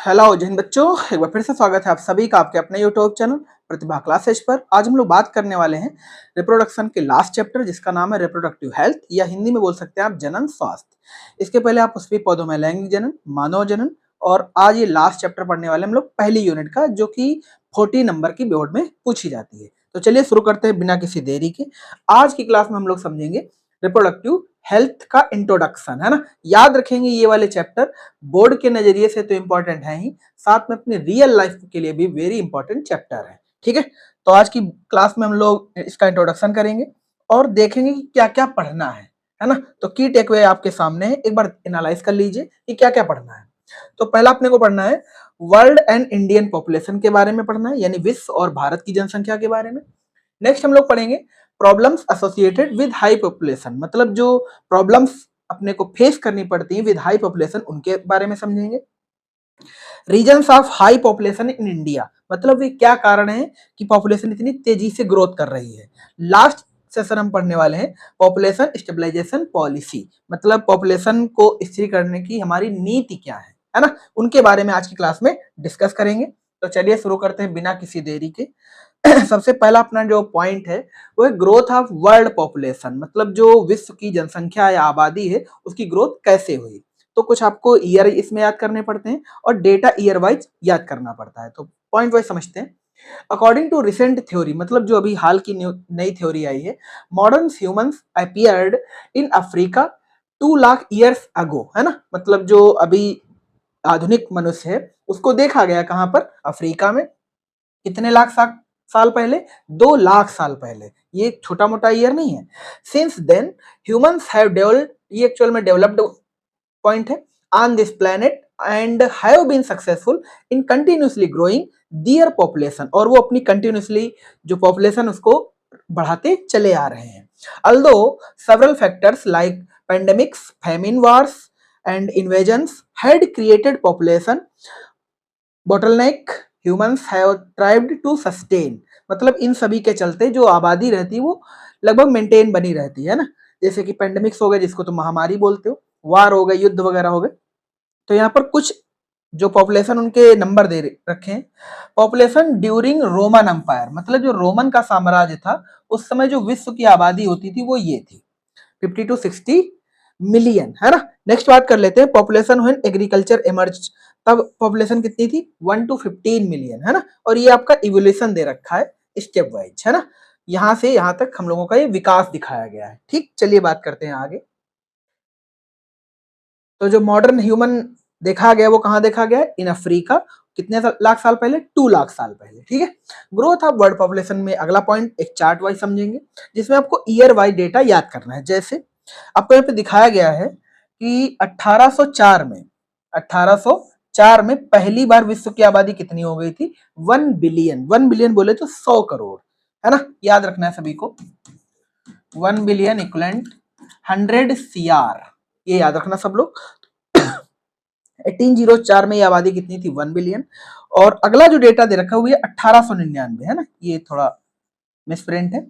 Hello जिन बच्चों, एक बार फिर से स्वागत है आप सभी का आपके अपने यूट्यूब चैनल प्रतिभा क्लासेज पर। आज हम लोग बात करने वाले हैं रिप्रोडक्शन के लास्ट चैप्टर, जिसका नाम है रिप्रोडक्टिव हेल्थ, या हिंदी में बोल सकते हैं आप जनन स्वास्थ्य। इसके पहले आप पुष्पी पौधों में लैंगिक जनन, मानव जनन, और आज ये लास्ट चैप्टर पढ़ने वाले हम लोग पहली यूनिट का, जो कि 40 नंबर की बोर्ड में पूछी जाती है। तो चलिए शुरू करते हैं बिना किसी देरी के। आज की क्लास में हम लोग समझेंगे रिप्रोडक्टिव हेल्थ का इंट्रोडक्शन, है ना। याद रखेंगे ये वाले चैप्टर बोर्ड के नजरिए से तो इंपॉर्टेंट है ही, साथ में अपनी रियल लाइफ के लिए भी वेरी इंपॉर्टेंट चैप्टर है। ठीक है, तो आज की क्लास में हम लोग इसका इंट्रोडक्शन करेंगे और देखेंगे कि क्या क्या पढ़ना है ना। तो की टेकअवे आपके सामने है, एक बार एनालाइज कर लीजिए कि क्या क्या पढ़ना है। तो पहला अपने को पढ़ना है वर्ल्ड एंड इंडियन पॉपुलेशन के बारे में पढ़ना है, यानी विश्व और भारत की जनसंख्या के बारे में। नेक्स्ट हम लोग पढ़ेंगे problems associated with high population, मतलब जो प्रॉब्लम्स अपने को फेस करनी पड़ती है विद हाई पॉपुलेशन, उनके बारे में समझेंगे। Reasons of high population in India, मतलब वे क्या कारण है कि पॉपुलेशन इतनी तेजी से ग्रोथ कर रही है। लास्ट सेशन हम पढ़ने वाले हैं पॉपुलेशन स्टेबलाइजेशन पॉलिसी, मतलब पॉपुलेशन को स्थिर करने की हमारी नीति क्या है ना, उनके बारे में आज की क्लास में डिस्कस करेंगे। तो चलिए शुरू करते हैं बिना किसी देरी के। सबसे पहला अपना जो पॉइंट है वो है ग्रोथ ऑफ वर्ल्ड पॉपुलेशन, मतलब जो विश्व की जनसंख्या या आबादी है उसकी ग्रोथ कैसे हुई। तो कुछ आपको ईयर इसमें याद करने पड़ते हैं और डेटा ईयर वाइज याद करना पड़ता है। तो पॉइंट वाइज समझते हैं। अकॉर्डिंग टू रिसेंट थ्योरी, मतलब जो अभी हाल की नई थ्योरी आई है, modern humans appeared in Africa 2 lakh years ago, है ना। मतलब जो अभी आधुनिक मनुष्य है उसको देखा गया कहां पर, अफ्रीका में। कितने लाख साल पहले, 2 लाख साल पहले। ये छोटा मोटा ईयर नहीं है। Since then humans have developed, ये एक्चुअल में डेवलप्ड पॉइंट है, on this planet and have been successful in continuously growing their population, और वो अपनी कंटिन्यूसली जो पॉपुलेशन उसको बढ़ाते चले आ रहे हैं। Although several factors like pandemics, famine, wars and invasions had created population bottleneck, humans have thrived to sustain, मतलब इन सभी के चलते जो आबादी रहती है वो लगभग मेंटेन बनी रहती है ना। जैसे कि पेंडेमिक्स हो गए, जिसको तुम महामारी बोलते हो, वार हो गए, युद्ध वगैरह हो गए। तो यहाँ पर कुछ जो पॉपुलेशन उनके नंबर दे रखे हैं। पॉपुलेशन ड्यूरिंग रोमन एम्पायर, मतलब जो रोमन का साम्राज्य था उस समय जो विश्व की आबादी होती थी वो ये थी 50 to 60 मिलियन, है ना। नेक्स्ट बात कर लेते हैं पॉपुलेशन व्हेन एग्रीकल्चर इमर्ज, तब पॉपुलेशन कितनी थी, 1 to 15 मिलियन, है ना। और ये आपका इवोल्यूशन दे रखा है स्टेप वाइज, है ना। यहां से यहां तक हम लोगों का ये विकास दिखाया गया है। ठीक, चलिए बात करते हैं आगे। तो जो मॉडर्न ह्यूमन देखा गया वो कहां देखा गया, इन अफ्रीका। कितने लाख साल पहले, 2 लाख साल पहले। ठीक है, ग्रोथ ऑफ वर्ल्ड पॉपुलेशन में अगला पॉइंट एक चार्ट वाइज समझेंगे, जिसमें आपको ईयर वाइज डेटा याद करना है। जैसे आपको यहाँ पे दिखाया गया है कि 1804 में 1804 में पहली बार विश्व की आबादी कितनी हो गई थी, 1 बिलियन। 1 बिलियन बोले तो 100 करोड़, है ना। याद रखना है सभी को, 1 बिलियन इक्वलेंट 100 CR, ये याद रखना सब लोग। 1804 में ये आबादी कितनी थी, 1 बिलियन। और अगला जो डेटा दे रखा है वो ये 1899, है ना। ये थोड़ा मिसप्रिंट है।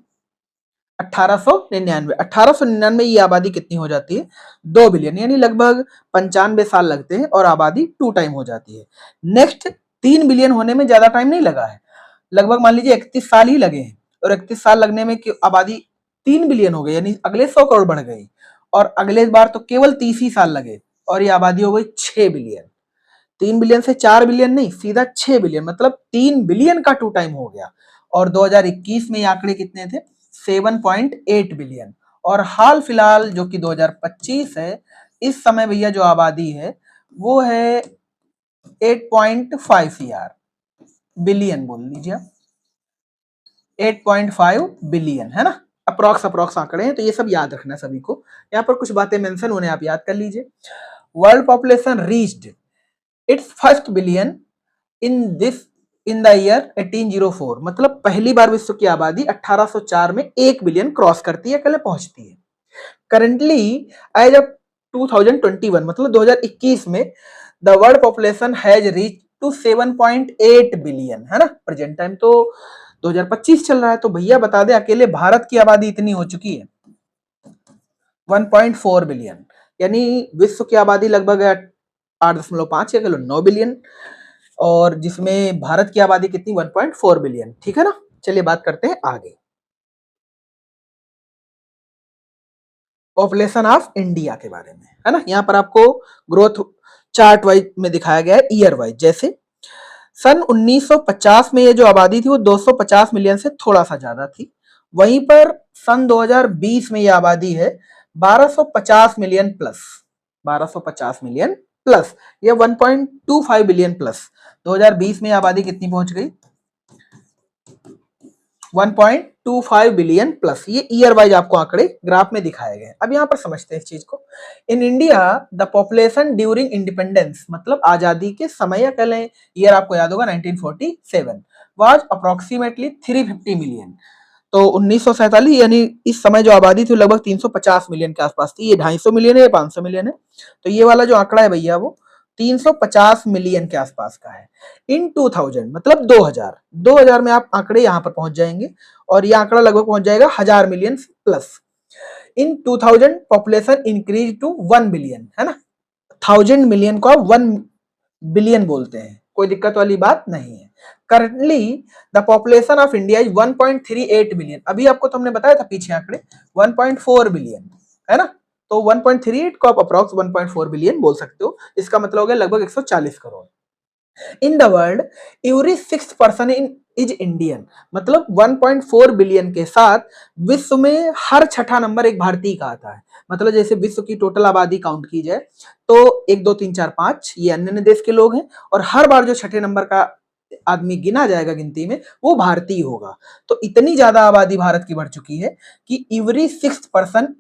1899 ये आबादी कितनी हो जाती है, 2 बिलियन, यानी लगभग 95 साल लगते हैं और आबादी 2 टाइम हो जाती है। नेक्स्ट 3 बिलियन होने में ज्यादा टाइम नहीं लगा है, लगभग मान लीजिए 31 साल ही लगे हैं। और 31 साल लगने में आबादी 3 बिलियन हो गई, यानी अगले 100 करोड़ बढ़ गई। और अगले बार तो केवल 30 ही साल लगे और ये आबादी हो गई 6 बिलियन। 3 बिलियन से 4 बिलियन नहीं, सीधा 6 बिलियन, मतलब 3 बिलियन का 2 टाइम हो गया। और 2021 में ये आंकड़े कितने थे, 7.8 बिलियन। और हाल फिलहाल जो कि 2025 है, इस समय भैया जो आबादी है वो है 8.5 CR, बिलियन बोल लीजिए आप, 8.5 बिलियन, है ना। अप्रॉक्स आंकड़े हैं, तो ये सब याद रखना सभी को। यहाँ पर कुछ बातें मेंशन होने आप याद कर लीजिए। World population reached it's first billion in the year 1804, मतलब पहली बार विश्व की आबादी 1804 में 1 बिलियन क्रॉस करती है, कल पहुंचती है। करेंटली एज ऑफ 2021, मतलब 2021 में the world population has reach to 7.8 billion, है ना। प्रेजेंट टाइम तो 2025 चल रहा है, तो भैया बता दे अकेले भारत की आबादी इतनी हो चुकी है 1.4 बिलियन, यानी विश्व की आबादी लगभग 8.5 या 9 बिलियन और जिसमें भारत की आबादी कितनी 1.4 बिलियन। ठीक है ना। चलिए बात करते हैं आगे पॉपुलेशन ऑफ इंडिया के बारे में, है ना। यहाँ पर आपको ग्रोथ चार्ट वाइज में दिखाया गया है, ईयर वाइज। जैसे सन 1950 में ये जो आबादी थी वो 250 मिलियन से थोड़ा सा ज्यादा थी। वहीं पर सन 2020 में ये आबादी है 1250 मिलियन प्लस, 1250 मिलियन प्लस, ये 1.25 बिलियन प्लस। 2020 में आबादी कितनी पहुंच गई 1.25 बिलियन प्लस। ये ईयर वाइज आपको आंकड़े ग्राफ में दिखाए गए। अब यहां पर समझते हैं इस चीज को। In India the population during independence, मतलब आजादी के समय, या कह लें ईयर आपको याद होगा 1947, वाज अप्रोक्सीमेटली 350 मिलियन। तो 1947 यानी इस समय जो आबादी थी लगभग 350 मिलियन के आसपास थी। ये 250 मिलियन है, ये 500 मिलियन है। तो ये वाला जो आंकड़ा है भैया वो 350 मिलियन के आसपास का है। इन 2000 मतलब 2000 में आप आंकड़े यहां पर पहुंच जाएंगे और ये आंकड़ा लगभग पहुंच जाएगा 1000 million plus. In 2000 population increase to 1 billion, है ना। 1000 मिलियन को 1 बिलियन बोलते हैं, कोई दिक्कत वाली बात नहीं है। Currently the population of India is 1.38 billion. अभी आपको तो हमने बताया था पीछे आंकड़े 1.4 बिलियन, है ना। तो 1.38 को आप अप्रॉक्स 1.4 बिलियन बोल सकते हो। इसका मतलब हो गया लगभग 140 crore. In the world every 6th person in is Indian, मतलब 1.4 बिलियन के साथ विश्व में हर छठा नंबर एक भारतीय का आता है। मतलब जैसे विश्व की टोटल आबादी काउंट की जाए तो 1 2 3 4 5 ये अन्य देश के लोग हैं, और हर बार जो छठे नंबर का आदमी गिना जाएगा गिनती में वो भारतीय होगा। तो इतनी ज्यादा आबादी भारत की बढ़ चुकी है कि every 6th person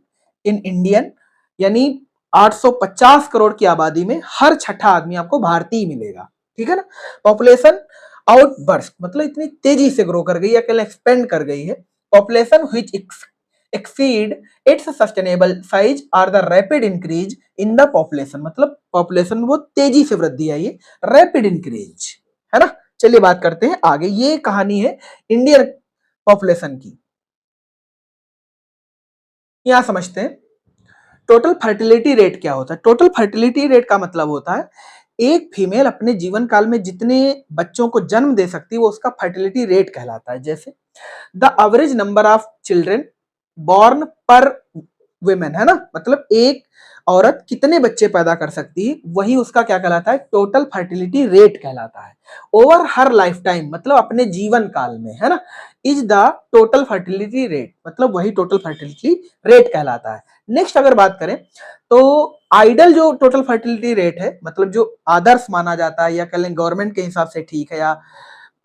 in Indian, यानी 850 करोड़ की आबादी में हर छठा आदमी आपको भारतीय मिलेगा। ठीक है ना। पॉपुलेशन आउटबर्स्ट मतलब इतनी तेजी से ग्रो कर गई या कल एक्सपेंड कर गई है। Population which exceed its sustainable size are the rapid increase in the population, मतलब पॉपुलेशन में बहुत तेजी से वृद्धि आई है, रैपिड इंक्रीज, है ना। चलिए बात करते हैं आगे। ये कहानी है इंडियन पॉपुलेशन की। यहां समझते हैं टोटल फर्टिलिटी रेट क्या होता है। टोटल फर्टिलिटी रेट का मतलब होता है एक फीमेल अपने जीवन काल में जितने बच्चों को जन्म दे सकती है वो उसका फर्टिलिटी रेट कहलाता है। जैसे the average number of children born पर वुमेन, है ना, मतलब एक औरत कितने बच्चे पैदा कर सकती है वही उसका क्या कहलाता है टोटल फर्टिलिटी रेट कहलाता है। ओवर हर लाइफ टाइम मतलब अपने जीवन काल में, है ना, is the total fertility rate, मतलब वही टोटल फर्टिलिटी रेट कहलाता है। नेक्स्ट अगर बात करें तो आइडल जो टोटल फर्टिलिटी रेट है, मतलब जो आदर्श माना जाता है या कह लें गवर्नमेंट के हिसाब से ठीक है या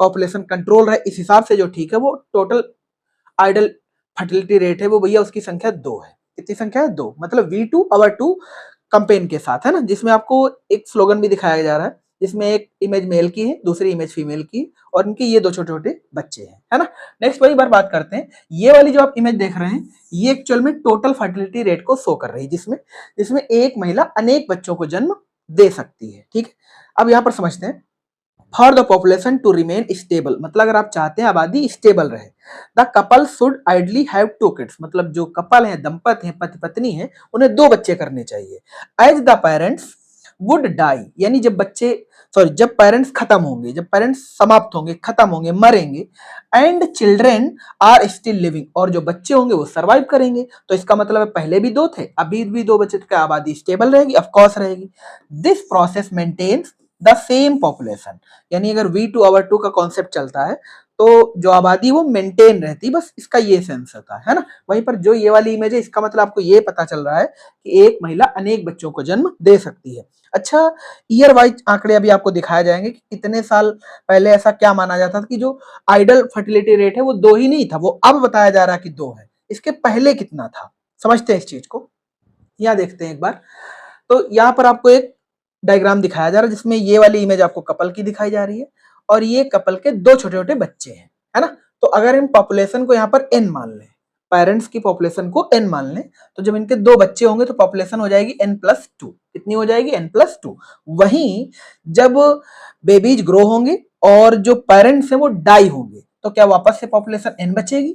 पॉपुलेशन कंट्रोल है इस हिसाब से जो ठीक है, वो टोटल आइडल फर्टिलिटी रेट है वो भैया उसकी संख्या 2 है। कितनी संख्या है 2, मतलब V2 अवर 2 कंपेन के साथ, है ना। जिसमें आपको एक स्लोगन भी दिखाया जा रहा है जिसमें एक इमेज मेल की है दूसरी इमेज फीमेल की और इनके ये 2 छोटे छोटे बच्चे हैं, है ना। नेक्स्ट वही बार बात करते हैं। ये वाली जो आप इमेज देख रहे हैं ये एक्चुअल में टोटल फर्टिलिटी रेट को शो कर रही है, जिसमें जिसमें एक महिला अनेक बच्चों को जन्म दे सकती है। ठीक है। अब यहां पर समझते हैं for the population to remain stable, मतलब अगर आप चाहते हैं आबादी स्टेबल रहे, the couple should ideally have 2 kids, मतलब जो कपल हैं दंपति हैं पति पत्नी हैं उन्हें 2 बच्चे करने चाहिए। As the parents would die, यानी जब बच्चे जब पेरेंट्स खत्म होंगे, जब पेरेंट्स समाप्त होंगे, खत्म होंगे, मरेंगे, and children are still living, और जो बच्चे होंगे वो सर्वाइव करेंगे। तो इसका मतलब है पहले भी 2 थे अभी भी 2 बच्चे, तो आबादी स्टेबल रहेगी, ऑफकोर्स रहेगी। This process maintains the same population, यानी अगर V2 ओवर 2 का कॉन्सेप्ट चलता है तो जो आबादी वो मेंटेन रहती है, बस इसका ये सेंस होता है ना। वहीं पर जो ये वाली इमेज है इसका मतलब आपको ये पता चल रहा है कि एक महिला अनेक बच्चों को जन्म दे सकती है। अच्छा, ईयर वाइज आंकड़े अभी आपको दिखाए जाएंगे कि कितने साल पहले ऐसा क्या माना जाता था कि जो आइडल फर्टिलिटी रेट है वो 2 ही नहीं था, वो अब बताया जा रहा है कि 2 है। इसके पहले कितना था समझते हैं इस चीज को। यहाँ देखते हैं एक बार। तो यहाँ पर आपको एक डायग्राम दिखाया जा रहा है जिसमें ये वाली इमेज आपको कपल की दिखाई जा रही है और ये कपल के 2 छोटे छोटे बच्चे हैं, है ना। तो अगर इन पॉपुलेशन को यहाँ पर n मान लें, पेरेंट्स की पॉपुलेशन को n मान लें, तो जब इनके 2 बच्चे होंगे तो पॉपुलेशन हो जाएगी n+2। कितनी हो जाएगी n+2। वहीं जब बेबीज ग्रो होंगे और जो पेरेंट्स हैं वो डाई होंगे तो क्या वापस से पॉपुलेशन n बचेगी,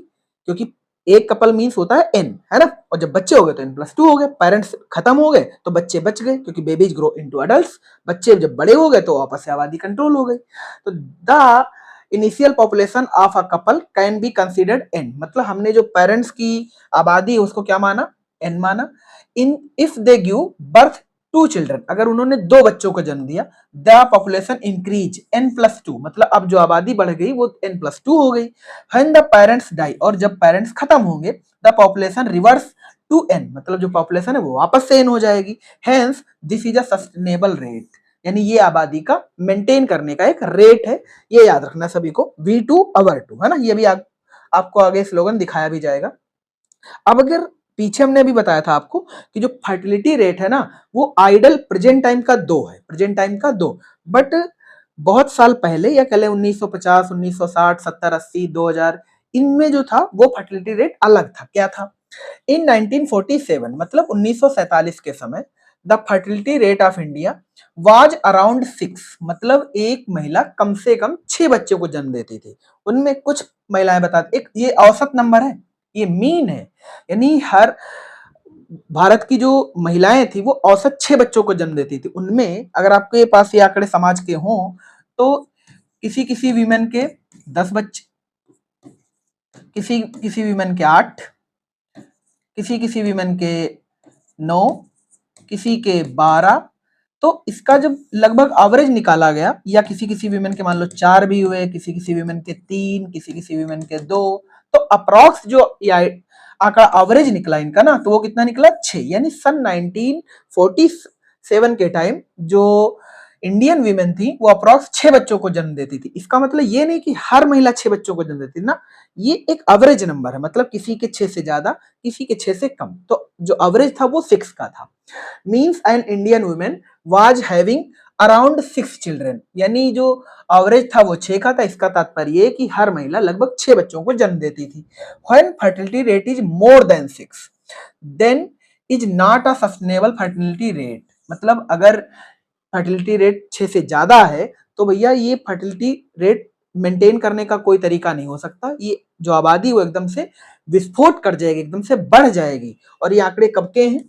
क्योंकि एक कपल मीन्स होता है n, है ना, और जब बच्चे हो गए तो n+2 हो गए, पेरेंट्स खत्म हो गए तो बच्चे बच गए, क्योंकि बेबीज ग्रो इनटू अडल्ट्स, बच्चे जब बड़े हो गए तो आपस से आबादी कंट्रोल हो गई। तो the initial population of a couple can be considered n, मतलब हमने जो पेरेंट्स की आबादी है उसको क्या माना, n माना। In if they give birth to children, अगर उन्होंने दो बच्चों को जन्म दिया, द पॉपुलेशन इंक्रीज n+2, मतलब अब जो आबादी बढ़ गई वो n+2 हो गई। व्हेन द पेरेंट्स डाई, और जब पेरेंट्स खत्म होंगे, the population reverse to n, मतलब जो पॉपुलेशन है वो वापस से n हो जाएगी। Hence this is a sustainable rate, यानी ये आबादी का मेंटेन करने का एक रेट है, ये याद रखना सभी को, V2 अवर 2, है ना, ये भी आपको आगे स्लोगन दिखाया भी जाएगा। अब अगर पीछे हमने अभी बताया था आपको कि जो फर्टिलिटी रेट है ना वो आइडल प्रेजेंट टाइम का 2 है, प्रेजेंट टाइम का 2, बट बहुत साल पहले या कह लें 1950, 1960, 70, 80, 2000, इनमें जो था वो फर्टिलिटी रेट अलग था। क्या था? इन 1947, मतलब 1947 के समय, the fertility rate of India was around 6, मतलब एक महिला कम से कम 6 बच्चों को जन्म देती थी। उनमें कुछ महिलाएं बताती, एक ये औसत नंबर है, ये मीन है, यानी हर भारत की जो महिलाएं थी वो औसत 6 बच्चों को जन्म देती थी। उनमें अगर आपके पास ये आंकड़े समाज के हों तो किसी किसी वीमेन के 10 बच्चे, किसी किसी वीमेन के 8, किसी किसी वीमेन के 9, किसी के 12, तो इसका जब लगभग एवरेज निकाला गया, या किसी किसी वीमेन के मान लो 4 भी हुए, किसी किसी वीमेन के 3, किसी किसी वीमेन के 2, तो अप्रॉक्स जो आंकड़ा एवरेज निकला इनका ना, तो वो कितना निकला 6, यानी सन 1947 के टाइम जो इंडियन वीमेन थी वो अप्रॉक्स 6 बच्चों को जन्म देती थी। इसका मतलब ये नहीं कि हर महिला 6 बच्चों को जन्म देती थी ना, ये एक एवरेज नंबर है, मतलब किसी के 6 से ज्यादा, किसी के 6 से कम, तो जो एवरेज था वो 6 का था। Means an Indian women was having around 6 children, यानी जो एवरेज था वो 6 का था। इसका तात्पर्य ये कि हर महिला लगभग 6 बच्चों को जन्म देती थी। When fertility rate is more than 6 then is not a sustainable fertility rate, मतलब अगर फर्टिलिटी रेट 6 से ज्यादा है तो भैया ये फर्टिलिटी रेट मेंटेन करने का कोई तरीका नहीं हो सकता, ये जो आबादी वो एकदम से विस्फोट कर जाएगी, एकदम से बढ़ जाएगी। और ये आंकड़े कब के हैं?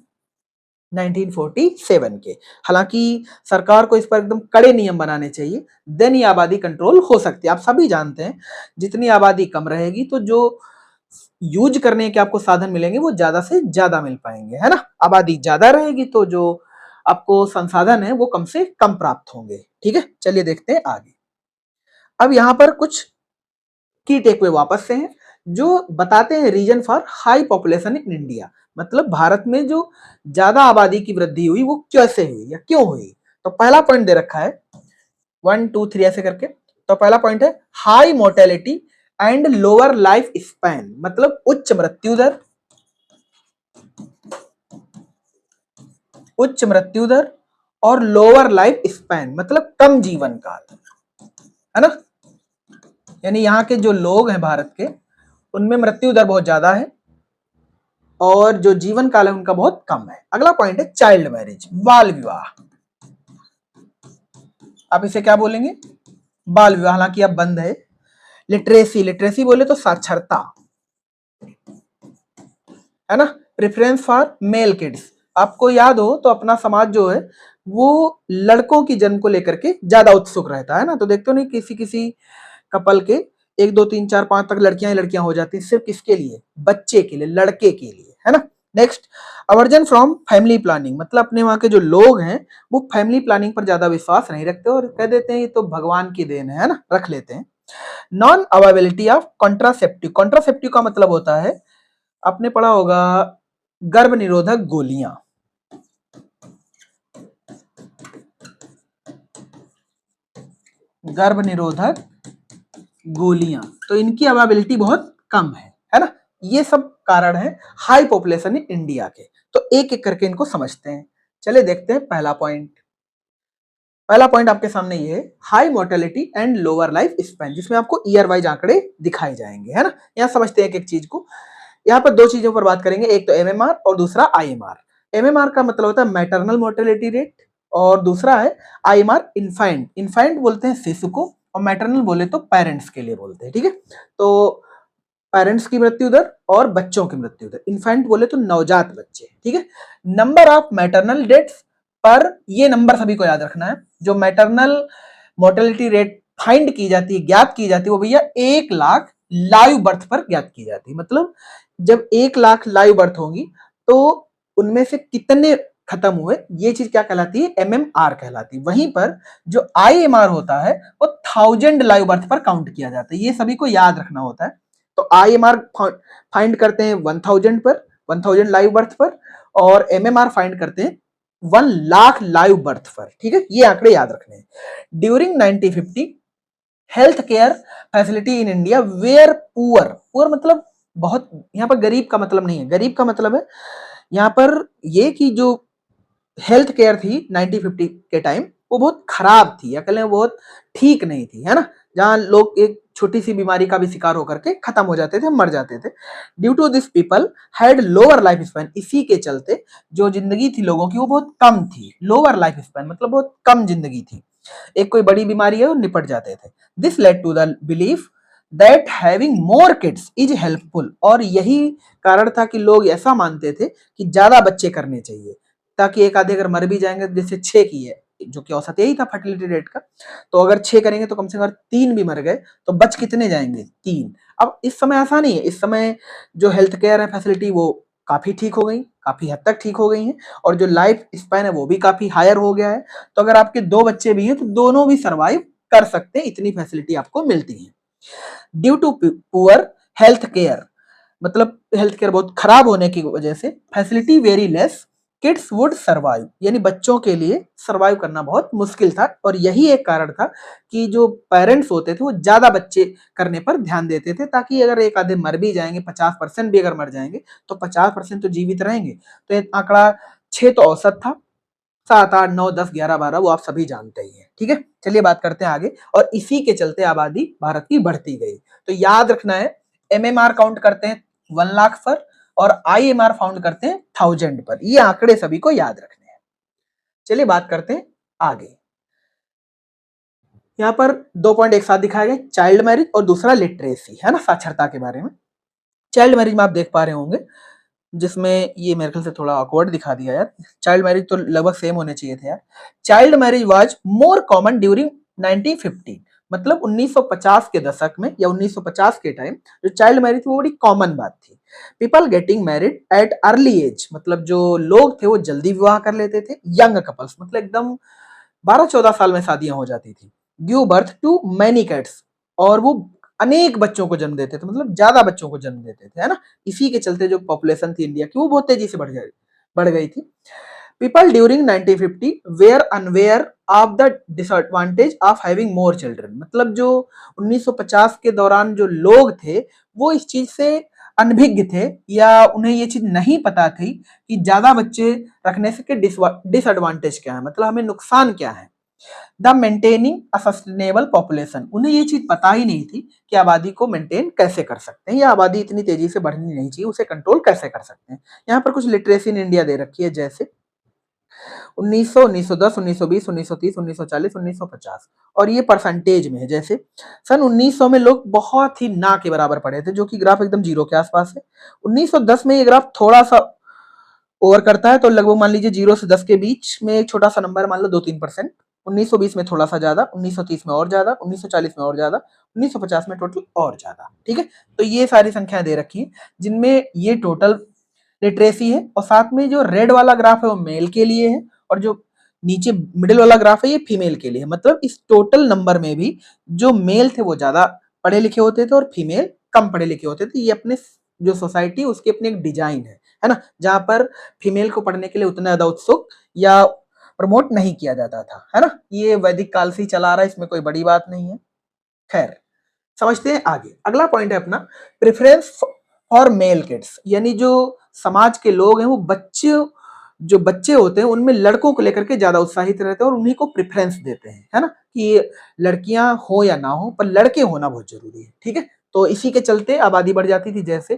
1947 के। हालांकि सरकार को इस पर एकदम कड़े नियम बनाने चाहिए, देन ये आबादी कंट्रोल हो सकती है। आप सभी जानते हैं जितनी आबादी कम रहेगी तो जो यूज करने के आपको साधन मिलेंगे वो ज्यादा से ज्यादा मिल पाएंगे, है ना। आबादी ज्यादा रहेगी तो जो आपको संसाधन है वो कम से कम प्राप्त होंगे। ठीक है, चलिए देखते हैं आगे। अब यहाँ पर कुछ की टेकअवे वापस से हैं जो बताते हैं reason for high population in India, मतलब भारत में जो ज्यादा आबादी की वृद्धि हुई वो कैसे हुई या क्यों हुई। तो पहला पॉइंट दे रखा है 1 2 3 ऐसे करके। तो पहला पॉइंट है high mortality and lower life span, मतलब उच्च मृत्यु दर, उच्च मृत्यु दर और लोअर लाइफ स्पैन मतलब कम जीवन काल, है ना। यानी यहाँ के जो लोग हैं भारत के उनमें मृत्यु दर बहुत ज्यादा है और जो जीवन काल है उनका बहुत कम है। अगला पॉइंट है चाइल्ड मैरिज, बाल विवाह। आप इसे क्या बोलेंगे? बाल विवाह। हालांकि अब बंद है। लिटरेसी, लिटरेसी बोले तो साक्षरता, है ना। प्रेफरेंस फॉर मेल किड्स, आपको याद हो तो अपना समाज जो है वो लड़कों की जन्म को लेकर के ज्यादा उत्सुक रहता है ना। तो देखते हो नहीं किसी किसी कपल के 1 2 3 4 5 तक लड़कियां ही लड़कियां हो जाती हैं, सिर्फ किसके लिए? बच्चे के लिए, लड़के के लिए, है ना। Next, aversion from family planning, मतलब अपने वहां के जो लोग हैं वो फैमिली प्लानिंग पर ज्यादा विश्वास नहीं रखते और कह देते हैं ये तो भगवान की देन है ना, रख लेते हैं। Non availability of contraceptive, contraceptive का मतलब होता है, आपने पढ़ा होगा गर्भ निरोधक गोलियां, गर्भ निरोधक गोलियां, तो इनकी अवेलेबिलिटी बहुत कम है ना। ये सब कारण है हाई पॉपुलेशन इन इंडिया के। तो एक एक करके इनको समझते हैं। चले देखते हैं पहला पॉइंट। पहला पॉइंट आपके सामने ये है high mortality and lower life span, जिसमें आपको ईयर वाइज आंकड़े दिखाए जाएंगे, है ना। यहाँ समझते हैं एक एक चीज को। यहाँ पर दो चीजों पर बात करेंगे, एक तो एमएमआर और दूसरा आईएमआर। एमएमआर का मतलब होता है मैटरनल मोर्टेलिटी रेट और दूसरा है आईएमआर इन्फेंट। इन्फेंट बोलते हैं शिशु को और मैटरनल बोले तो पेरेंट्स के लिए बोलते हैं, ठीक है। तो पेरेंट्स की मृत्यु दर और बच्चों की मृत्यु दर, इन्फेंट बोले तो नवजात बच्चे, ठीक है। नंबर ऑफ मैटरनल डेथ्स पर, ये नंबर सभी को याद रखना है, जो मैटरनल मोर्टेलिटी रेट फाइंड की जाती है, ज्ञात की जाती है, वो भैया 1,00,000 लाइव बर्थ पर ज्ञात की जाती है। मतलब जब 1,00,000 लाइव बर्थ होंगी तो उनमें से कितने खत्म हुए, ये चीज क्या कहलाती है, MMR कहलाती है। वहीं पर जो IMR होता है वो 1000 लाइव बर्थ पर काउंट किया जाता है, ये सभी को याद रखना होता है। तो IMR फाइंड करते हैं 1000 पर, 1000 लाइव बर्थ पर, और MMR फाइंड करते हैं 1,00,000 लाइव बर्थ पर, ठीक है। ये आंकड़े याद रखने हैं। During 1950 health care facility in India were poor, poor मतलब बहुत, यहाँ पर गरीब का मतलब नहीं है, गरीब का मतलब है यहाँ पर ये कि जो हेल्थ केयर थी 1950 के टाइम, वो बहुत खराब थी, या कह लें बहुत ठीक नहीं थी, है ना। जहां लोग एक छोटी सी बीमारी का भी शिकार होकर के खत्म हो जाते थे, मर जाते थे। Due to this people had lower life span, इसी के चलते जो जिंदगी थी लोगों की वो बहुत कम थी। लोअर लाइफ स्पैन मतलब बहुत कम जिंदगी थी, एक कोई बड़ी बीमारी है और निपट जाते थे। This led to the belief that having more kids is helpful, और यही कारण था कि लोग ऐसा मानते थे कि ज्यादा बच्चे करने चाहिए, ताकि एक आधे अगर मर भी जाएंगे, जैसे 6 की है जो कि औसत यही था फर्टिलिटी रेट का, तो अगर 6 करेंगे तो कम से कम 3 भी मर गए तो बच कितने जाएंगे, 3। अब इस समय ऐसा नहीं है, इस समय जो हेल्थ केयर है फैसिलिटी वो काफी ठीक हो गई, काफी हद तक ठीक हो गई है, और जो लाइफ स्पैन है वो भी काफी हायर हो गया है। तो अगर आपके 2 बच्चे भी हैं तो दोनों भी सर्वाइव कर सकते हैं, इतनी फैसिलिटी आपको मिलती है। Due to poor health care, मतलब हेल्थ केयर बहुत खराब होने की वजह से, facility very less, kids would survive, यानी बच्चों के लिए सर्वाइव करना बहुत मुश्किल था। और यही एक कारण था कि जो पेरेंट्स होते थे वो ज्यादा बच्चे करने पर ध्यान देते थे, ताकि अगर एक आधे मर भी जाएंगे, 50% भी अगर मर जाएंगे तो 50% तो जीवित रहेंगे। तो ये आंकड़ा 6 तो औसत था, 7, 8, 9, 10, 11, 12 वो आप सभी जानते ही हैं, ठीक है। चलिए बात करते हैं आगे, और इसी के चलते आबादी भारत की बढ़ती गई। तो याद रखना है, MMR काउंट करते हैं 1,00,000 पर, और IMR फाउंड करते हैं 1000 पर, ये आंकड़े सभी को याद रखने हैं। चलिए बात करते हैं आगे। यहाँ पर 2 पॉइंट एक साथ दिखाए गए, चाइल्ड मैरिज और दूसरा लिटरेसी, है ना, साक्षरता के बारे में। चाइल्ड मैरिज में आप देख पा रहे होंगे, जिसमें ये मेरे ख्याल से थोड़ा ऑकवर्ड दिखा दिया यार, चाइल्ड मैरिज तो लगभग सेम होने चाहिए थे यार। Child marriage was more common during 1950, मतलब 1950 के दशक में या 1950 के टाइम जो चाइल्ड मैरिज थी वो बड़ी कॉमन बात थी। People getting married at early age, मतलब जो लोग थे वो जल्दी विवाह कर लेते थे। यंग कपल्स मतलब एकदम 12-14 साल में शादियां हो जाती थी। Give birth to many kids, और वो अनेक बच्चों को जन्म देते थे, मतलब ज्यादा बच्चों को जन्म देते थे, है ना। इसी के चलते जो पॉपुलेशन थी इंडिया की वो बहुत तेजी से बढ़ गई थी। People during 1950 were unaware of the disadvantage of having more children, मतलब जो 1950 के दौरान जो लोग थे वो इस चीज से अनभिज्ञ थे, या उन्हें ये चीज नहीं पता थी कि ज्यादा बच्चे रखने से डिसएडवांटेज क्या है, मतलब हमें नुकसान क्या है। The maintaining a sustainable population, उन्हें ये चीज पता ही नहीं थी कि आबादी को मेंटेन कैसे कर सकते हैं, या आबादी इतनी तेजी से बढ़नी नहीं चाहिए, उसे कंट्रोल कैसे कर सकते हैं। यहाँ पर कुछ लिटरेसी इन इंडिया दे रखी है, जैसे 1900, 1910, 1920, 1930, 1940, 1950, और ये परसेंटेज में है। जैसे सन 1900 में लोग बहुत ही ना के बराबर पढ़े थे, जो कि ग्राफ एकदम जीरो के आसपास है। 1910 में ये ग्राफ थोड़ा सा ओवर करता है, तो लगभग मान लीजिए 0 से 10 के बीच में एक छोटा सा नंबर मान लो 2-3%। 1920 में थोड़ा सा ज्यादा, 1930 में और ज्यादा, 1940 में और ज्यादा, 1950 में टोटल और ज्यादा, ठीक है। तो ये सारी संख्याएं दे रखी हैं जिनमें ये टोटल लिटरेसी है, और साथ में जो रेड वाला ग्राफ है वो मेल के लिए है, और जो नीचे मिडिल वाला ग्राफ है ये फीमेल के लिए है। मतलब इस टोटल नंबर में भी जो मेल थे वो ज्यादा पढ़े लिखे होते थे और फीमेल कम पढ़े लिखे होते थे। ये अपने जो सोसाइटी उसकी अपनी एक डिजाइन है ना, जहां पर फीमेल को पढ़ने के लिए उतना ज्यादा उत्सुक या प्रमोट नहीं किया जाता था, है ना। ये वैदिक काल से ही चला आ रहा है, इसमें कोई बड़ी बात नहीं है। खैर, समझते हैं आगे। अगला पॉइंट है अपना प्रेफरेंस फॉर मेल किड्स, यानी जो समाज के लोग हैं वो जो बच्चे होते हैं उनमें लड़कों को लेकर के ज्यादा उत्साहित रहते हैं और उन्हीं को प्रेफरेंस देते हैं, है ना, कि लड़कियां हो या ना हो पर लड़के होना बहुत जरूरी है, ठीक है। तो इसी के चलते आबादी बढ़ जाती थी। जैसे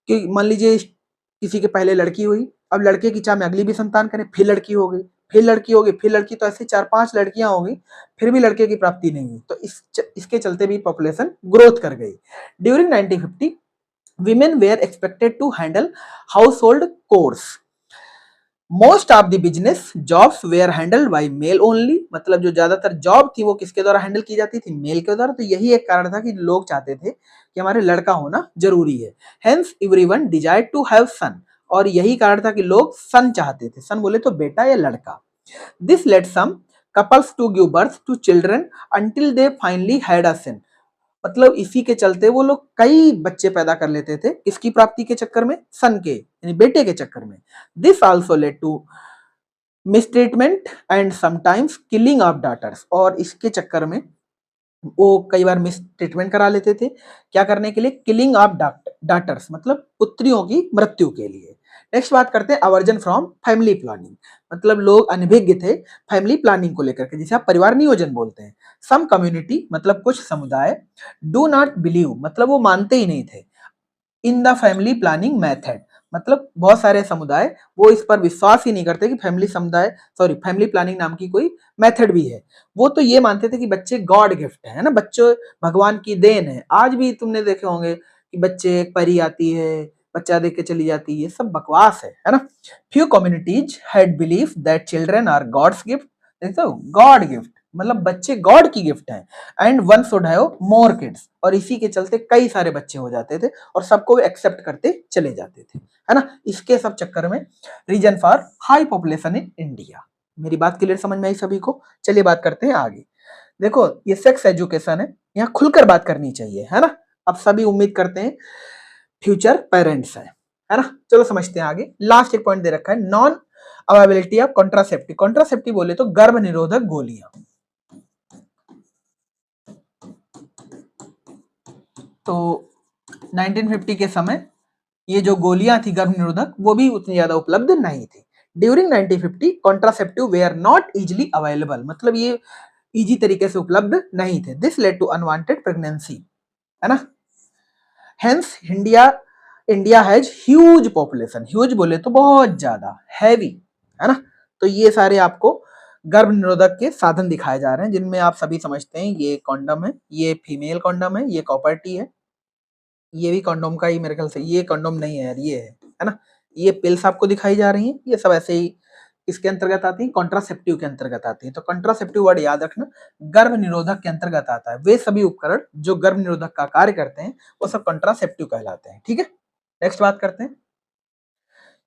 कि मान लीजिए किसी के पहले लड़की हुई, अब लड़के की चाह में अगली भी संतान करें, फिर लड़की हो गई, फिर लड़की होगी, फिर लड़की, तो ऐसे 4-5 लड़कियां होगी, फिर भी लड़के की प्राप्ति नहीं हुई, तो इसके चलते भी पॉपुलेशन ग्रोथ कर गई। During 1950 women were expected to handle household chores. Most of the business jobs were handled by male only, मतलब जो ज्यादातर जॉब थी वो किसके द्वारा हैंडल की जाती थी, मेल के द्वारा। तो यही एक कारण था कि लोग चाहते थे कि हमारे लड़का होना जरूरी है। Hence everyone desired to have son, और यही कारण था कि लोग सन चाहते थे। सन बोले तो बेटा या लड़का। This led some couples to give birth to children until they finally had a son, मतलब इसी के चलते वो लोग कई बच्चे पैदा कर लेते थे, किसकी प्राप्ति के चक्कर में, सन के यानी बेटे के चक्कर में। This also led to mistreatment and sometimes killing of daughters, और इसके चक्कर में वो कई बार मिस ट्रीटमेंट करा लेते थे, क्या करने के लिए, किलिंग ऑफ डॉटर्स, मतलब पुत्रियों की मृत्यु के लिए। नेक्स्ट बात करते हैं अवर्जन फ्रॉम फैमिली प्लानिंग, मतलब लोग अनभिज्ञ थे फैमिली प्लानिंग को लेकर के, जिसे आप परिवार नियोजन बोलते हैं। सम कम्युनिटी, मतलब कुछ समुदाय, डू नॉट बिलीव, मतलब वो मानते ही नहीं थे, in the family planning method, मतलब बहुत सारे समुदाय वो इस पर विश्वास ही नहीं करते कि फैमिली प्लानिंग नाम की कोई मेथड भी है। वो तो ये मानते थे कि बच्चे गॉड गिफ्ट है ना, बच्चे भगवान की देन है। आज भी तुमने देखे होंगे कि बच्चे, एक परी आती है, बच्चा देख के चली जाती है, ये सब बकवास है ना। Few communities had believe that children are god's gift, देखो गॉड गिफ्ट, मतलब बच्चे गॉड की गिफ्ट हैं, and one should have more kids, और इसी के चलते कई सारे बच्चे हो जाते थे और सबको एक्सेप्ट करते चले जाते थे, है ना। इसके सब चक्कर में reason for high population in India. मेरी बात क्लियर समझ में आई सभी को। चलिए बात करते हैं आगे। देखो ये सेक्स एजुकेशन है, यहाँ खुलकर बात करनी चाहिए, है ना। अब सभी उम्मीद करते हैं फ्यूचर पेरेंट्स हैं, है ना। चलो समझते हैं आगे। लास्ट एक पॉइंट दे रखा है, non availability of contraceptive. Contraceptive बोले तो गर्भ निरोधक गोलियां। तो 1950 के समय ये जो गोलियां थी गर्भ निरोधक, वो भी उतनी ज्यादा उपलब्ध नहीं थी। During 1950 contraceptive were not easily available, मतलब ये इजी तरीके से उपलब्ध नहीं थे। This led to unwanted pregnancy, है ना। Hence India has huge population. Huge बोले तो बहुत ज्यादा, हैवी, है ना। तो ये सारे आपको गर्भ निरोधक के साधन दिखाए जा रहे हैं, जिनमें आप सभी समझते हैं ये कॉन्डम है, ये फीमेल कॉन्डम है, ये कॉपर टी है, ये भी कंडोम का ही मेरे ख्याल से, ये कंडोम नहीं है यार, ये है ना। ये पिल्स आपको दिखाई जा रही हैं, ये सब ऐसे ही इसके अंतर्गत आती है, कॉन्ट्रासेप्टिव के अंतर्गत आती है। तो कॉन्ट्रासेप्टिव वर्ड याद रखना, गर्भ निरोधक के अंतर्गत आता है। वे सभी उपकरण जो गर्भ निरोधक का कार्य करते हैं वो सब कॉन्ट्रासेप्टिव कहलाते हैं, ठीक है। नेक्स्ट बात करते हैं।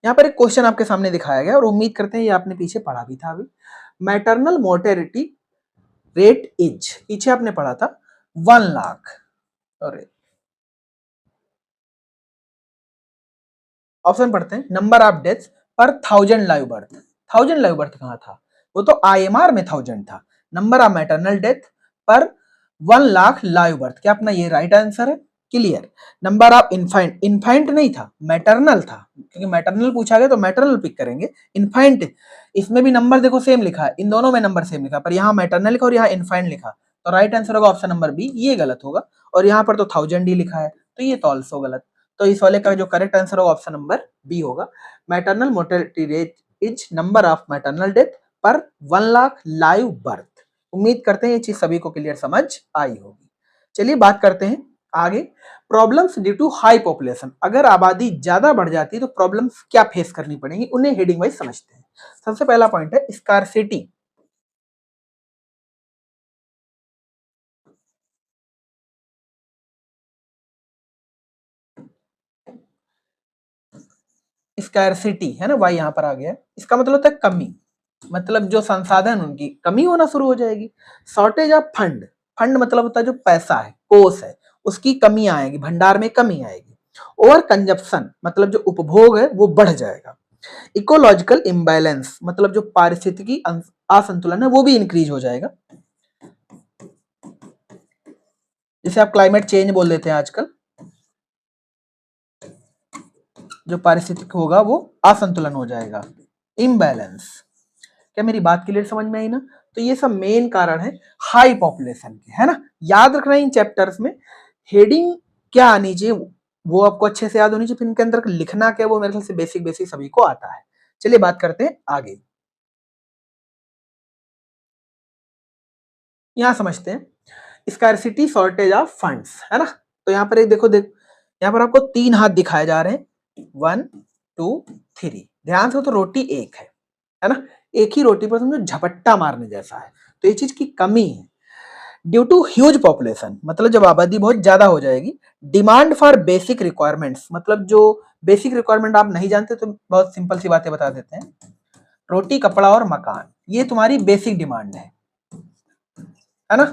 यहाँ पर एक क्वेश्चन आपके सामने दिखाया गया और उम्मीद करते हैं ये आपने पीछे पढ़ा भी था अभी। मैटरनल मोर्टेलिटी रेट इज, पीछे आपने पढ़ा था 1 लाख, और ऑप्शन पढ़ते हैं, नंबर ऑफ डेथ्स पर 1000 लाइव बर्थ। 1000 लाइव बर्थ कहाँ था, वो तो आईएमआर में 1000 था। नंबर ऑफ मैटरनल डेथ पर 1 लाख लाइव बर्थ, क्या अपना ये राइट आंसर है, क्लियर। नंबर ऑफ इन्फाइंट, इन्फाइंट नहीं था, मैटरनल था, क्योंकि मैटरनल पूछा गया तो मैटरनल पिक करेंगे। इन्फाइंट, इसमें भी नंबर देखो सेम लिखा है, इन दोनों में नंबर सेम लिखा, पर यहाँ मैटरनल लिखा और यहाँ इन्फाइंट लिखा, तो राइट आंसर होगा ऑप्शन नंबर बी, ये गलत होगा। और यहाँ पर तो 1000 ही लिखा है, तो ये तो ऑल्सो गलत। तो इस वाले का जो करेक्ट आंसर होगा ऑप्शन नंबर बी होगा। Maternal mortality rate is number of maternal death पर 1 लाख लाइव बर्थ। उम्मीद करते हैं ये चीज सभी को क्लियर समझ आई होगी। चलिए बात करते हैं आगे, problems due to high population. अगर आबादी ज्यादा बढ़ जाती है तो प्रॉब्लम्स क्या फेस करनी पड़ेंगी, उन्हें हेडिंग वाइज समझते हैं। सबसे पहला पॉइंट है स्कार्सिटी। स्कैरसिटी है ना, वाई यहाँ पर आ गया, इसका मतलब होता है कमी, मतलब जो संसाधन उनकी कमी होना शुरू हो जाएगी। शॉर्टेज ऑफ फंड, फंड मतलब होता है जो पैसा है, कोष है, उसकी कमी आएगी, भंडार में कमी आएगी। ओवर कंजप्शन मतलब जो उपभोग है वो बढ़ जाएगा। इकोलॉजिकल इम्बैलेंस मतलब जो पारिस्थितिकी असंतुलन है वो भी इंक्रीज हो जाएगा, जिसे आप क्लाइमेट चेंज बोल देते हैं आजकल। जो पारिस्थितिक होगा वो असंतुलन हो जाएगा, इम्बैलेंस। क्या मेरी बात क्लियर समझ में आई ना। तो ये सब मेन कारण है हाई पॉपुलेशन के, है ना। याद रखना इन चैप्टर्स में हेडिंग क्या आनी चाहिए, वो आपको अच्छे से याद होनी चाहिए, फिर इनके अंदर लिखना क्या वो मेरे ख्याल से बेसिक बेसिक सभी को आता है। चलिए बात करते हैं आगे। यहाँ समझते हैं स्कैरसिटी शॉर्टेज ऑफ फंड्स, है ना। तो यहाँ पर एक देखो यहाँ पर आपको 3 हाथ दिखाए जा रहे हैं, 1 2 3। ध्यान से, तो रोटी एक है ना। एक ही रोटी पर समझो झपट्टा मारने जैसा है, तो ये चीज की कमी है। ड्यू टू ह्यूज पॉपुलेशन, मतलब जब आबादी बहुत ज्यादा हो जाएगी, डिमांड फॉर बेसिक रिक्वायरमेंट्स, मतलब जो बेसिक रिक्वायरमेंट आप नहीं जानते तो बहुत सिंपल सी बातें बता देते हैं। रोटी, कपड़ा और मकान, ये तुम्हारी बेसिक डिमांड है ना।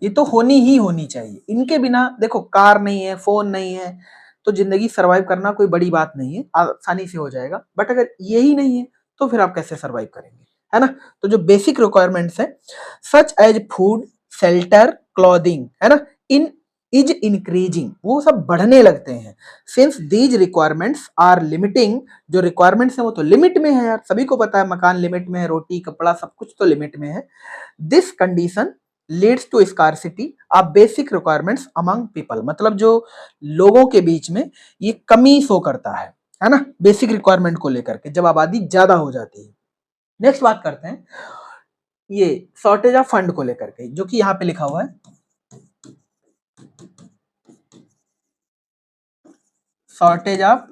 ये तो होनी ही होनी चाहिए, इनके बिना देखो कार नहीं है, फोन नहीं है, तो जिंदगी सरवाइव करना कोई बड़ी बात नहीं है, आसानी से हो जाएगा। बट अगर यही नहीं है तो फिर आप कैसे सरवाइव करेंगे, है ना। तो जो बेसिक रिक्वायरमेंट्स है such as food, shelter, clothing, है ना, इन इज इंक्रीजिंग, वो सब बढ़ने लगते हैं। Since these requirements are limiting, जो रिक्वायरमेंट्स है वो तो लिमिट में है यार, सभी को पता है मकान लिमिट में है, रोटी कपड़ा सब कुछ तो लिमिट में है। This condition leads to scarcity of basic requirements among people, मतलब जो लोगों के बीच में ये कमी शो करता है ना, बेसिक रिक्वायरमेंट को लेकर के, जब आबादी ज्यादा हो जाती है। नेक्स्ट बात करते हैं ये शॉर्टेज ऑफ फंड को लेकर के, जो कि यहाँ पे लिखा हुआ है shortage of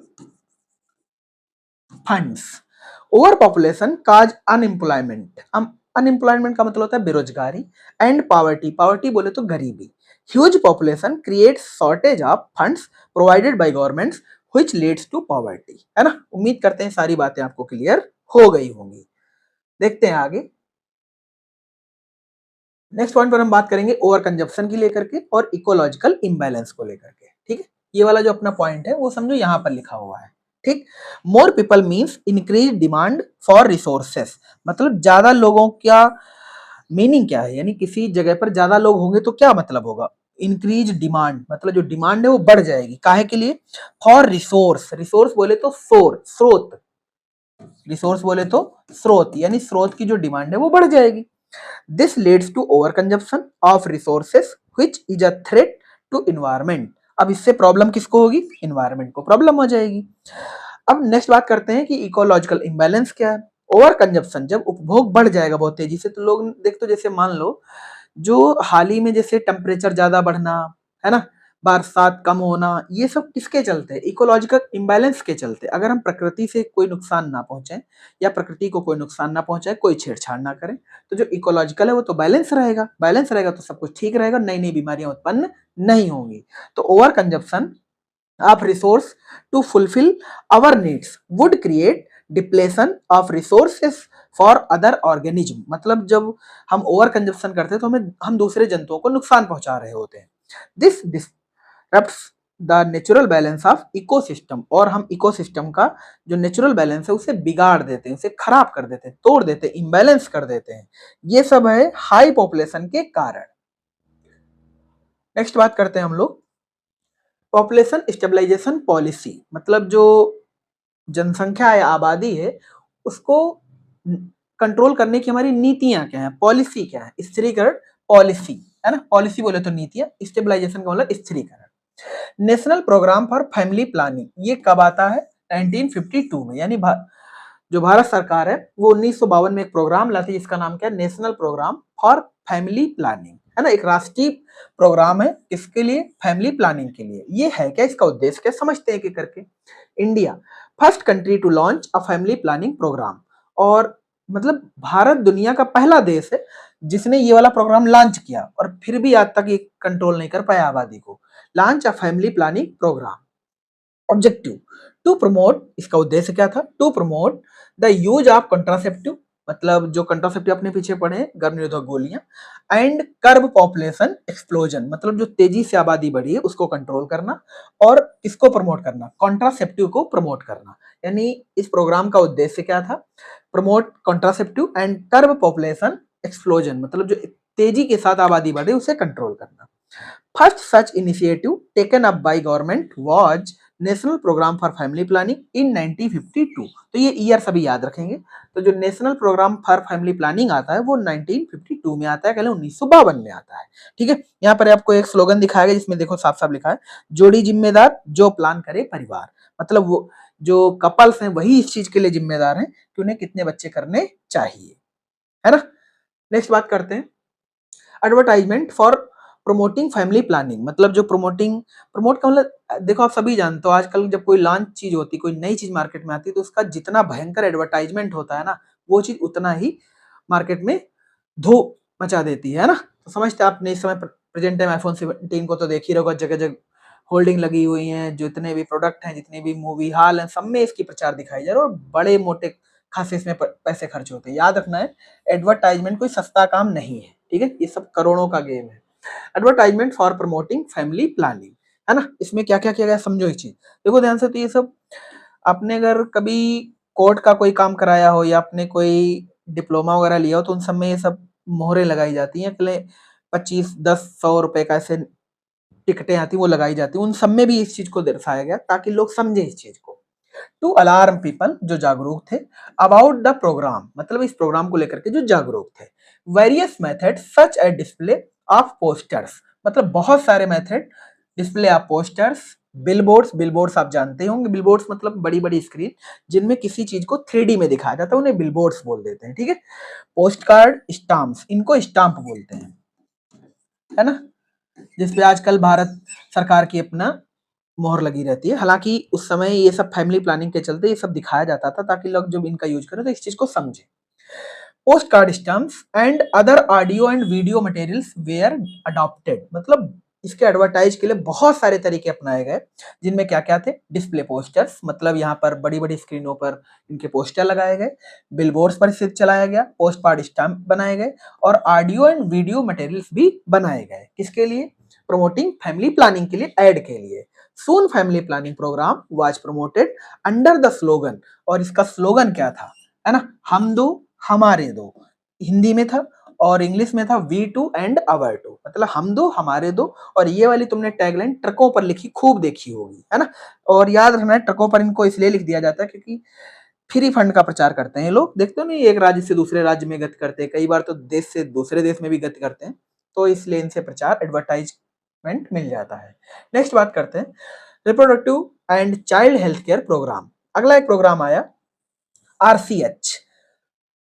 funds. Over population cause unemployment, unemployment का मतलब होता है बेरोजगारी, एंड पॉवर्टी, पॉवर्टी बोले तो गरीबी। Huge population create shortage of funds provided by governments which leads to poverty, है ना। उम्मीद करते हैं सारी बातें आपको क्लियर हो गई होंगी। देखते हैं आगे। नेक्स्ट पॉइंट पर हम बात करेंगे ओवर कंजप्शन की लेकर के और इकोलॉजिकल इम्बैलेंस को लेकर के, ठीक है। ये वाला जो अपना पॉइंट है वो समझो यहाँ पर लिखा हुआ है, ठीक। More people means increase demand for resources, मतलब ज्यादा लोगों का मीनिंग क्या है, यानी किसी जगह पर ज्यादा लोग होंगे तो क्या मतलब होगा, इंक्रीज डिमांड, मतलब जो डिमांड है वो बढ़ जाएगी, काहे के लिए, फॉर रिसोर्स, रिसोर्स बोले तो स्रोत, रिसोर्स बोले तो स्रोत, यानी स्रोत की जो डिमांड है वो बढ़ जाएगी। This leads to over consumption of resources which is a threat to environment. अब इससे प्रॉब्लम किसको होगी, इन्वायरमेंट को प्रॉब्लम हो जाएगी। अब नेक्स्ट बात करते हैं कि इकोलॉजिकल इम्बैलेंस क्या है। ओवर कंजप्शन, जब उपभोग बढ़ जाएगा बहुत तेजी से, तो लोग देख, तो जैसे मान लो जो हाल ही में जैसे टेम्परेचर ज्यादा बढ़ना, है ना, बरसात कम होना, ये सब किसके चलते, इकोलॉजिकल इम्बैलेंस के चलते। अगर हम प्रकृति से कोई नुकसान ना पहुंचे या प्रकृति को कोई नुकसान ना पहुंचाए, कोई छेड़छाड़ ना करें, तो जो इकोलॉजिकल है वो तो बैलेंस रहेगा, बैलेंस रहेगा तो सब कुछ ठीक रहेगा, नई नई बीमारियां उत्पन्न नहीं होंगी। तो over consumption of resource to fulfill our needs would create depletion of resources for other organism, मतलब जब हम ओवर कंजप्शन करते हैं तो हम दूसरे जंतुओं को नुकसान पहुंचा रहे होते हैं। This disturbs the natural balance of ecosystem, और हम इकोसिस्टम का जो नेचुरल बैलेंस है उसे बिगाड़ देते हैं, उसे खराब कर देते हैं, तोड़ देते हैं, इम्बैलेंस कर देते हैं। ये सब है हाई पॉपुलेशन के कारण। नेक्स्ट बात करते हैं हम लोग पॉपुलेशन स्टेबलाइजेशन पॉलिसी, मतलब जो जनसंख्या या आबादी है उसको कंट्रोल करने की हमारी नीतियां क्या है, पॉलिसी क्या है, स्थिरीकरण पॉलिसी, है ना। पॉलिसी बोले तो नीतियां, स्टेबलाइजेशन का मतलब स्थिरीकरण। National programme for family planning, ये कब आता है, 1952 में, यानी जो भारत सरकार है वो 1952 में एक प्रोग्राम लाती है जिसका नाम क्या है, national programme for family planning, है ना। एक राष्ट्रीय प्रोग्राम है किसके लिए, फैमिली प्लानिंग के लिए। ये है क्या, इसका उद्देश्य क्या, समझते हैं कि करके। India first country to launch a family planning programme, और मतलब भारत दुनिया का पहला देश है जिसने ये वाला प्रोग्राम लॉन्च किया, और फिर भी आज तक ये कंट्रोल नहीं कर पाया आबादी को। Launch a family planning programme. Objective to promote, इसका उद्देश्य क्या था, to promote the use of contraceptive, मतलब जो कंट्रासेप्टिव अपने पीछे पड़े हैं गर्भ निरोधक गोलियां, एंड कर्ब पॉपुलेशन एक्सप्लोजन, मतलब जो तेजी से आबादी बढ़ी है उसको कंट्रोल करना, और इसको प्रमोट करना, कॉन्ट्रासेप्टिव को प्रमोट करना। यानी इस प्रोग्राम का उद्देश्य क्या था, promote contraceptive and curb population explosion, मतलब जो तेजी के साथ आबादी बढ़े उसे कंट्रोल करना। First such initiative taken up by government was national programme for family planning in 1952। तो ये ईयर सभी याद रखेंगे। तो जो national programme for family planning आता है वो 1952 में आता है, पहले 1952 में आता है, ठीक है। यहाँ पर आपको एक स्लोगन दिखाया गया जिसमें देखो साफ साफ लिखा है, जोड़ी जिम्मेदार जो प्लान करे परिवार, मतलब वो जो कपल्स हैं वही इस चीज के लिए जिम्मेदार हैं कि उन्हें कितने बच्चे करने चाहिए, है ना। नेक्स्ट बात करते हैं advertisement for promoting family planning, मतलब जो प्रमोट का मतलब देखो आप सभी जानते हो आजकल जब कोई लॉन्च चीज होती है, कोई नई चीज मार्केट में आती है तो उसका जितना भयंकर एडवर्टाइजमेंट होता है ना, वो चीज उतना ही मार्केट में धूम मचा देती है ना। तो समझते हैं आपने इस समय प्रेजेंट टाइम आईफोन 17 को तो देख ही रहोगा, जगह जगह होल्डिंग लगी हुई है, जितने भी प्रोडक्ट हैं, जितने भी मूवी हॉल हैं, सब में इसकी प्रचार दिखाई जा रहा है और बड़े मोटे खासे इसमें पैसे खर्च होते हैं। याद रखना है एडवर्टाइजमेंट कोई सस्ता काम नहीं है, ठीक है, ये सब करोड़ों का गेम है। Advertisement for promoting family planning, है ना। इसमें क्या क्या किया गया समझो एक चीज, देखो ध्यान से। तो ये सब आपने अगर कभी कोर्ट का कोई काम कराया हो या आपने कोई डिप्लोमा वगैरह लिया हो तो उन सब में ये सब मोहरें लगाई जाती हैं, पहले 25, 10, 100 रुपए का ऐसे टिकटें आती वो लगाई जाती, उन सब में भी इस चीज को दर्शाया गया ताकि लोग समझे इस चीज को। टू अलार्म पीपल, जो जागरूक थे, अबाउट द प्रोग्राम, मतलब इस प्रोग्राम को लेकर के जो जागरूक थे। Various method such A display of posters, मतलब बहुत सारे method, display of posters, billboards, billboards आप जानते होंगे, बिलबोर्ड्स मतलब बड़ी बड़ी स्क्रीन जिनमें किसी चीज को 3D में दिखाया जाता है, उन्हें बिलबोर्ड्स बोल देते हैं, ठीक है। पोस्ट कार्ड, स्टाम्प्स, इनको स्टाम्प बोलते हैं, है ना, जिसपे आजकल भारत सरकार की अपना मोहर लगी रहती है। हालांकि उस समय ये सब फैमिली प्लानिंग के चलते ये सब दिखाया जाता था ताकि लोग जब इनका यूज करें तो इस चीज को समझे। Post card stamps and other audio and video materials were adopted, मतलब इसके एडवर्टाइज के लिए बहुत सारे तरीके अपनाए गए, जिनमें क्या क्या थे। डिस्प्ले पोस्टर्स, मतलब यहाँ पर बड़ी बड़ी स्क्रीनों पर इनके पोस्टर लगाए गए, बिलबोर्ड्स पर इसे चलाया गया, पोस्ट कार्ड स्टैम्प बनाए गए और ऑडियो एंड वीडियो मटेरियल्स भी बनाए गए। किसके लिए? प्रमोटिंग फैमिली प्लानिंग के लिए, एड के लिए। Soon family planning programme was promoted under the slogan, और इसका स्लोगन क्या था, है ना, हम दो हमारे दो, हिंदी में था और इंग्लिश में था we two and our two, मतलब हम दो हमारे दो। और ये वाली तुमने टैगलाइन ट्रकों पर लिखी खूब देखी होगी, है ना। और याद रखना है ट्रकों पर इनको इसलिए लिख दिया जाता है क्योंकि फ्री फंड का प्रचार करते हैं ये लोग, देखते हो नहीं, एक राज्य से दूसरे राज्य में गति करते हैं, कई बार तो देश से दूसरे देश में भी गति करते हैं, तो इसलिए इनसे प्रचार एडवर्टाइजमेंट मिल जाता है। नेक्स्ट बात करते हैं reproductive and child health care programme. अगला एक प्रोग्राम आया RCH,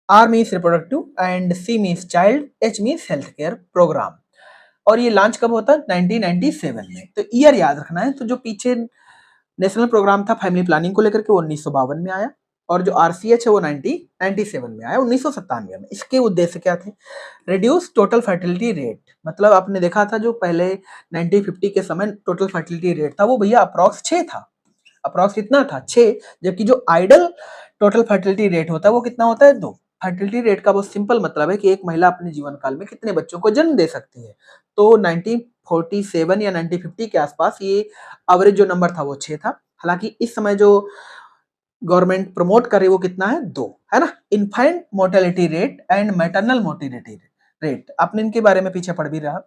R means reproductive and C means child, H means health care programme. और ये लॉन्च कब होता है? 1997 में। तो ईयर याद रखना है। तो जो पीछे नेशनल प्रोग्राम था फैमिली प्लानिंग को लेकर के, वो 1952 में आया, और जो RCH है वो 1997 में आया, 1997 में। इसके उद्देश्य क्या थे? रिड्यूस टोटल फर्टिलिटी रेट, मतलब आपने देखा था जो पहले 1950 के समय टोटल फर्टिलिटी रेट था वो भैया अप्रॉक्स 6 था, अप्रॉक्स कितना था? 6। जबकि जो आइडल टोटल फर्टिलिटी रेट होता है वो कितना होता है? 2। फर्टिलिटी रेट का बहुत सिंपल मतलब है कि एक महिला अपने जीवन काल में कितने बच्चों को जन्म दे सकती है। तो 1947 या 1950 के आसपास ये एवरेज जो नंबर था वो 6 था। हालांकि इस समय जो गवर्नमेंट प्रमोट कर रही है वो कितना है? 2, है ना। Infant mortality rate and maternal mortality rate, आपने इनके बारे में पीछे पढ़ भी रहा।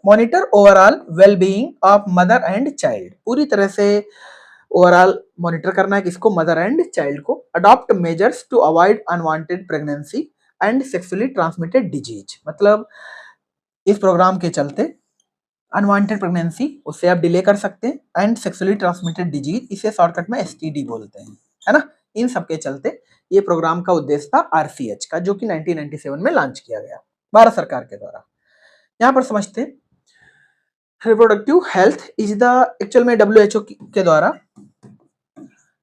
Monitor overall wellbeing of mother and child, पूरी तरह से ओवरऑल मॉनिटर करना है किसको? मदर एंड चाइल्ड को। Adopt measures to avoid unwanted pregnancy and sexually transmitted disease, मतलब इस प्रोग्राम के चलते अनवांटेड प्रेगनेंसी उससे आप डिले कर सकते हैं, एंड सेक्सुअली ट्रांसमिटेड डिजीज इसे शॉर्टकट में STD बोलते हैं, है ना। इन सब के चलते ये प्रोग्राम का उद्देश्य था RCH का, जो कि 1997 में लॉन्च किया गया भारत सरकार के द्वारा। यहाँ पर समझते हैं reproductive health is the, actual में WHO के द्वारा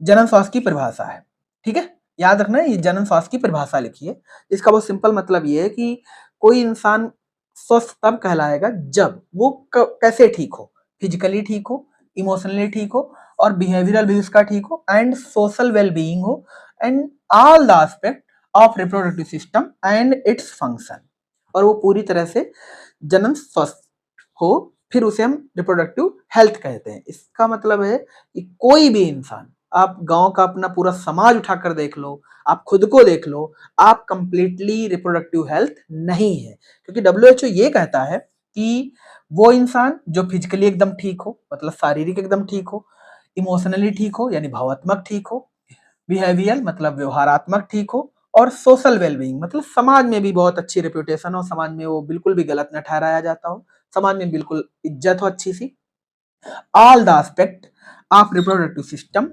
जनन स्वास्थ्य की परिभाषा है, ठीक है। याद रखना ये जनन स्वास्थ्य की परिभाषा लिखी है। इसका बहुत सिंपल मतलब ये है कि कोई इंसान स्वस्थ तब कहलाएगा जब वो कैसे ठीक हो? फिजिकली ठीक हो, इमोशनली ठीक हो, और बिहेवियरल भी उसका ठीक हो, एंड सोशल वेलबीइंग हो, and all the aspect of reproductive system and its function, और वो पूरी तरह से जनन स्वस्थ हो, फिर उसे हम रिप्रोडक्टिव हेल्थ कहते हैं। इसका मतलब है कि कोई भी इंसान, आप गांव का अपना पूरा समाज उठाकर देख लो, आप खुद को देख लो, आप कंप्लीटली रिप्रोडक्टिव हेल्थ नहीं है, क्योंकि WHO ये कहता है कि वो इंसान जो फिजिकली एकदम ठीक हो, मतलब शारीरिक एकदम ठीक हो, इमोशनली ठीक हो यानी भावात्मक ठीक हो, बिहेवियर मतलब व्यवहारात्मक ठीक हो, और सोशल वेलबींग मतलब समाज में भी बहुत अच्छी रेपुटेशन हो, समाज में वो बिल्कुल भी गलत न ठहराया जाता हो, समाज में बिल्कुल इज्जत हो अच्छी सी। All the aspect of reproductive system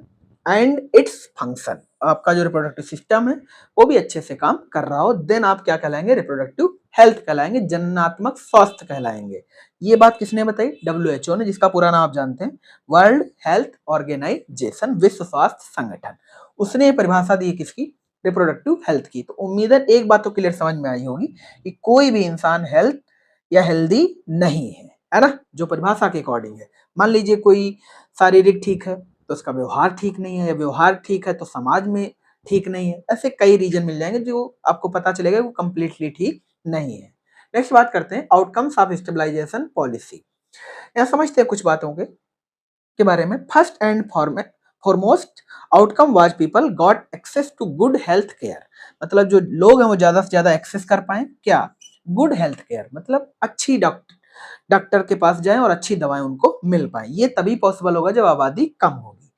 and its function, आपका जो रिप्रोडक्टिव सिस्टम है वो भी अच्छे से काम कर रहा हो, देन आप क्या कहलाएंगे, रिप्रोडक्टिव हेल्थ कहलाएंगे, जननात्मक स्वास्थ्य कहलाएंगे। ये बात किसने बताई, WHO ने, जिसका पूरा नाम आप जानते हैं, वर्ल्ड हेल्थ ऑर्गेनाइजेशन, विश्व स्वास्थ्य संगठन। उसने परिभाषा दी किसकी, रिप्रोडक्टिव हेल्थ की। तो उम्मीद है एक बात तो क्लियर समझ में आई होगी कि कोई भी इंसान हेल्थ या हेल्दी नहीं है ना, जो परिभाषा के अकॉर्डिंग है। मान लीजिए कोई शारीरिक ठीक है तो उसका व्यवहार ठीक नहीं है, या व्यवहार ठीक है तो समाज में ठीक नहीं है। ऐसे कई रीजन मिल जाएंगे जो आपको पता चलेगा वो कंप्लीटली ठीक नहीं है। नेक्स्ट बात करते हैं आउटकम्स ऑफ स्टेबलाइजेशन पॉलिसी। यहाँ समझते हैं कुछ बातों के बारे में। First and foremost outcome was people got access to good health care. मतलब जो लोग हैं वो ज्यादा से ज्यादा एक्सेस कर पाए क्या, गुड हेल्थ केयर, मतलब अच्छी डॉक्टर के पास जाएं और अच्छी दवाएं उनको मिल पाए। ये तभी पॉसिबल होगा जब आबादी कम होगी।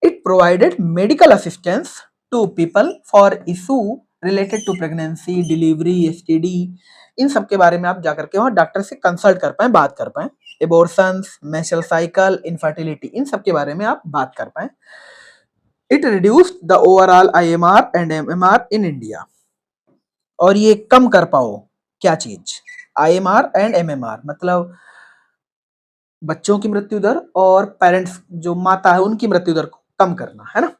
It provided medical assistance to people for issue related to pregnancy, delivery, STD. इन सब के बारे में आप जाकर के वहाँ डॉक्टर से कंसल्ट कर पाए, बात कर पाए। एबॉर्शंस, मेंस्ट्रुअल साइकिल, इनफर्टिलिटी, इन सब के बारे में आप बात कर पाए। It reduced the overall IMR and MMR in India. और ये कम कर पाओ क्या चीज, IMR एंड MMR, मतलब बच्चों की मृत्यु दर और पेरेंट्स जो माता है उनकी मृत्यु दर को कम करना, है ना।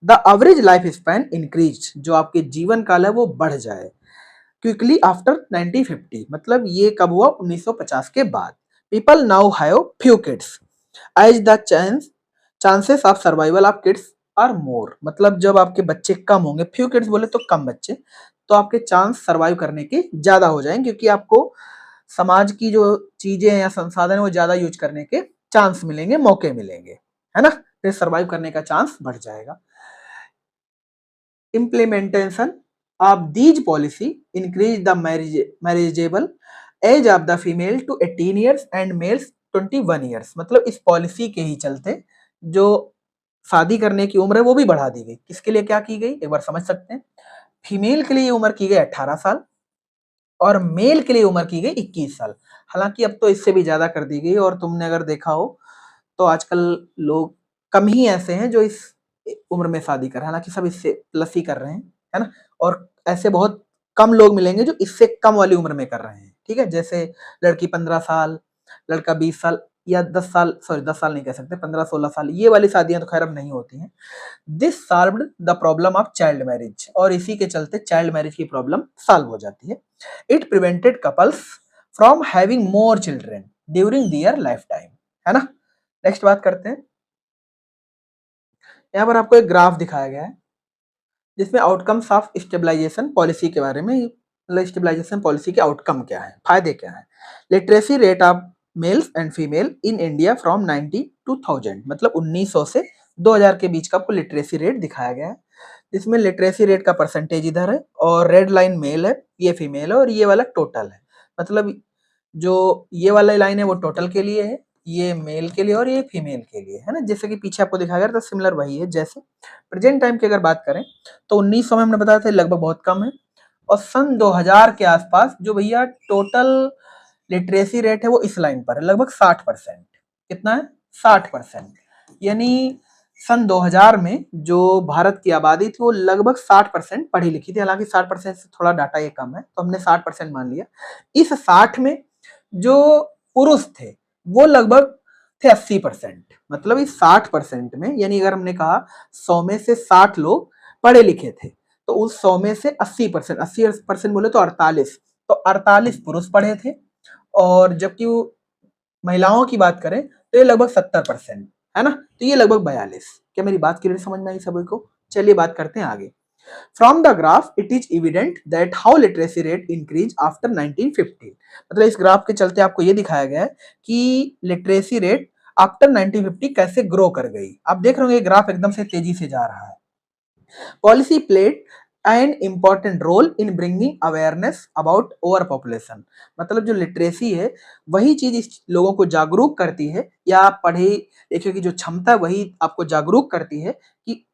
The average life span increase, जो आपके जीवन काल है वो बढ़ जाए क्विकली आफ्टर 1950। मतलब ये कब हुआ, 1950 के बाद। People now have few kids as the chances of survival of kids are more. मतलब जब आपके बच्चे कम होंगे, फ्यू किड्स बोले तो कम बच्चे, तो आपके चांस सर्वाइव करने के ज्यादा हो जाएंगे, क्योंकि आपको समाज की जो चीजें हैं या संसाधन है वो ज्यादा यूज करने के चांस मिलेंगे, मौके मिलेंगे, है ना। फिर सर्वाइव करने का चांस बढ़ जाएगा। Implementation of these policy increase the marriageable age of the female to 18 years and males 21 years. मतलब इस पॉलिसी के ही चलते जो शादी करने की उम्र है वो भी बढ़ा दी गई। किसके लिए क्या की गई, एक बार समझ सकते हैं। फीमेल के लिए उम्र की गई 18 साल और मेल के लिए उम्र की गई 21 साल। हालांकि अब तो इससे भी ज्यादा कर दी गई, और तुमने अगर देखा हो तो आजकल लोग कम ही ऐसे हैं जो इस उम्र में शादी कर रहे हैं, हालांकि सब इससे प्लस ही कर रहे हैं, है ना। और ऐसे बहुत कम लोग मिलेंगे जो इससे कम वाली उम्र में कर रहे हैं, ठीक है। जैसे लड़की 15 साल, लड़का 20 साल या 10 साल, सॉरी 10 साल नहीं कह सकते, 15-16 साल, ये वाली शादियां तो खैर अब नहीं होती हैं। This solved the problem of child marriage, और इसी के चलते चाइल्ड मैरिज की प्रॉब्लम सॉल्व हो जाती है। It prevented couples from having more children during their life time, है ना। नेक्स्ट बात करते हैं। यहाँ पर आपको एक ग्राफ दिखाया गया है जिसमें आउटकम्स ऑफ स्टेबलाइजेशन पॉलिसी के बारे में, मतलब स्टेबलाइजेशन पॉलिसी के आउटकम क्या है, फायदे क्या है। Literacy rate of males and female in India from 90 to 1000, मतलब 1900 से 2000 के बीच का आपको लिटरेसी रेट दिखाया गया है, जिसमें लिटरेसी रेट का परसेंटेज इधर है, और रेड लाइन मेल है, ये फीमेल है, और ये वाला टोटल है। मतलब जो ये वाला लाइन है वो टोटल के लिए है, ये मेल के लिए और ये फीमेल के लिए, है ना। जैसे कि पीछे आपको दिखाया गया था सिमिलर वही है। जैसे प्रेजेंट टाइम की अगर बात करें तो 1900 में हमने बताया था लगभग बहुत कम है, और सन 2000 के आसपास जो भैया टोटल लिटरेसी रेट है वो इस लाइन पर है, लगभग 60%। कितना है, 60%। यानी सन 2000 में जो भारत की आबादी थी वो लगभग 60% पढ़ी लिखी थी। हालांकि 60% से थोड़ा डाटा ये कम है, तो हमने 60% मान लिया। इस 60 में जो पुरुष थे वो लगभग थे 80%। मतलब इस 60% में, यानी अगर हमने कहा 100 में से 60 लोग पढ़े लिखे थे, तो उस 100 में से 80%, 80% बोले तो 48, तो 48 पुरुष पढ़े थे। और जबकि वो महिलाओं की बात करें तो ये लगभग 70%, है ना। तो ये लगभग 42। क्या मेरी बात क्लियर समझ में आई सभी को। चलिए बात करते हैं आगे। From the graph it is evident that how literacy rate increase after 1950। मतलब इस ग्राफ के चलते आपको ये दिखाया गया है कि लिटरेसी रेट आफ्टर 1950 कैसे ग्रो कर गई। आप देख रहे होंगे ग्राफ एकदम से तेजी से जा रहा है। Policy played an important role in bringing awareness about over population. मतलब जो लिटरेसी है वही चीज इस लोगों को जागरूक करती है, या पढ़े लिखे की जो क्षमता वही आपको जागरूक करती है कि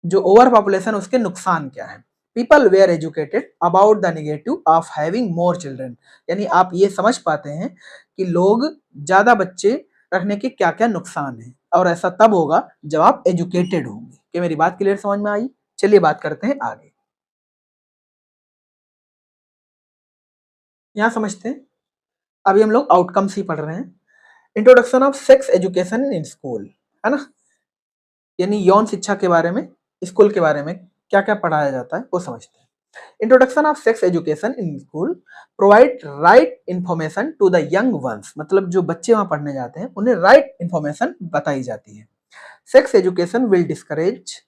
जो ओवर पॉपुलेशन उसके नुकसान क्या है। People were educated about the negative of having more children. यानी आप ये समझ पाते हैं कि लोग ज्यादा बच्चे रखने के क्या क्या नुकसान है, और ऐसा तब होगा जब आप एजुकेटेड होंगे। क्या मेरी बात क्लियर समझ में आई? चलिए बात करते हैं आगे। यहाँ समझते हैं, अभी हम लोग आउटकम्स ही पढ़ रहे हैं। Introduction of sex education in school, है ना, यानी यौन शिक्षा के बारे में स्कूल के बारे में क्या क्या पढ़ाया जाता है वो समझते हैं। Introduction of sex education in school provide right information to the young ones, मतलब जो बच्चे वहां पढ़ने जाते हैं उन्हें राइट इंफॉर्मेशन बताई जाती है। Sex education will discourage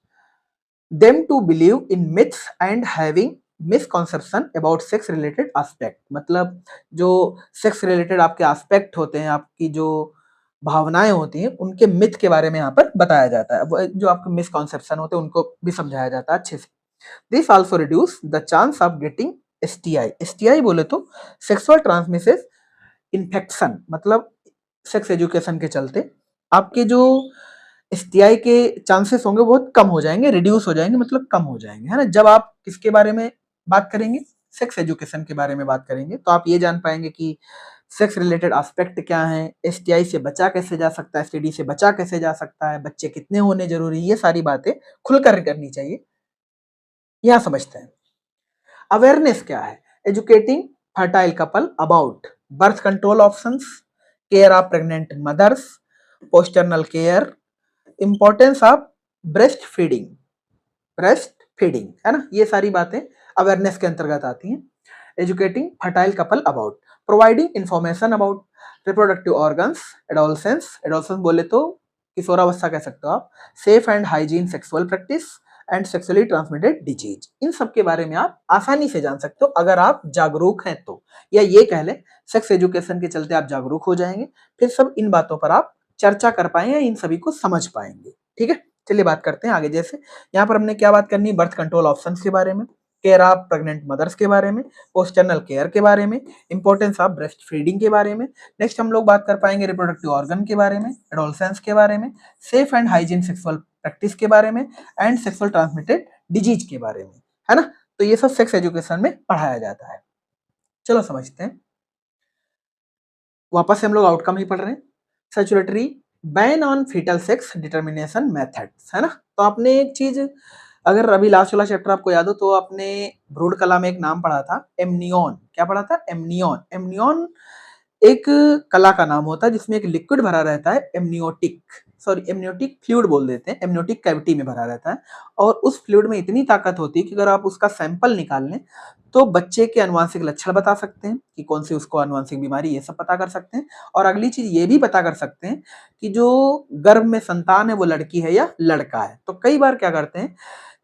them to believe in myths and having misconception about sex related aspect, मतलब जो सेक्स रिलेटेड आपके एस्पेक्ट होते हैं, आपकी जो भावनाएं होती हैं, उनके मिथ के बारे में यहाँ पर बताया जाता है। जो आपके मिसकॉन्सेप्शन होते हैं उनको भी समझाया जाता है अच्छे से। This also reduce the chance of getting STI. STI बोले तो सेक्सुअल ट्रांसमिशन इन्फेक्शन, मतलब सेक्स एजुकेशन के चलते आपके जो एसटीआई के चांसेस होंगे बहुत कम हो जाएंगे, रिड्यूस हो जाएंगे, मतलब कम हो जाएंगे, है ना। जब आप किसके बारे में बात करेंगे, सेक्स एजुकेशन के बारे में बात करेंगे, तो आप ये जान पाएंगे कि सेक्स रिलेटेड एस्पेक्ट क्या है, एसटीआई से बचा कैसे जा सकता है, एसटीडी से बचा कैसे जा सकता है, बच्चे कितने होने जरूरी, ये सारी बातें खुलकर करनी चाहिए। यहां समझते हैं अवेयरनेस क्या है। Educating fertile couple about birth control options, care of pregnant mothers, postnatal care, importance of breastfeeding, breastfeeding, है ना, ये सारी बातें अवेयरनेस के अंतर्गत आती हैं। Educating fertile couple about providing information about reproductive organs, adolescence, adolescence बोले तो किशोरावस्था कह सकते हो आप, safe and hygiene sexual practice and sexually transmitted disease, इन सब के बारे में आप आसानी से जान सकते हो अगर आप जागरूक हैं तो, या ये कह लें सेक्स एजुकेशन के चलते आप जागरूक हो जाएंगे, फिर सब इन बातों पर आप चर्चा कर पाएंगे, इन सभी को समझ पाएंगे। ठीक है, चलिए बात करते हैं आगे। जैसे यहाँ पर हमने क्या बात करनी है, बर्थ कंट्रोल ऑप्शंस के बारे में, केयर ऑफ प्रेग्नेंट मदर्स के बारे में, पोस्टरनल केयर के बारे में, इंपॉर्टेंस ऑफ ब्रेस्ट फीडिंग के बारे में। नेक्स्ट हम लोग बात कर पाएंगे रिप्रोडक्टिव ऑर्गन के बारे में, एडोलसेंस के बारे में, safe and hygiene sexual practice के बारे में, एंड सेक्सुअल ट्रांसमिटेड डिजीज के बारे में, है ना। तो ये सब सेक्स एजुकेशन में पढ़ाया जाता है। चलो समझते हैं, वापस से हम लोग आउटकम ही पढ़ रहे हैं। Statutory ban on foetal sex determination methods, है ना। तो आपने एक चीज, अगर अभी लास्ट वाला चैप्टर आपको याद हो तो आपने भ्रूण कला में एक नाम पढ़ा था, एमनियन। क्या पढ़ा था? एमनियन। एमनियन एक कला का नाम होता है जिसमें एक लिक्विड भरा रहता है, एमनियोटिक, सॉरी एमनियोटिक फ्लूइड बोल देते हैं, एमनियोटिक कैविटी में भरा रहता है, और उस फ्लूइड में इतनी ताकत होती है कि अगर आप उसका सैंपल निकाल लें तो बच्चे के अनुवांशिक लक्षण बता सकते हैं कि कौन सी उसको अनुवांशिक बीमारी, ये सब पता कर सकते हैं। और अगली चीज ये भी पता कर सकते हैं कि जो गर्भ में संतान है वो लड़की है या लड़का है। तो कई बार क्या करते हैं,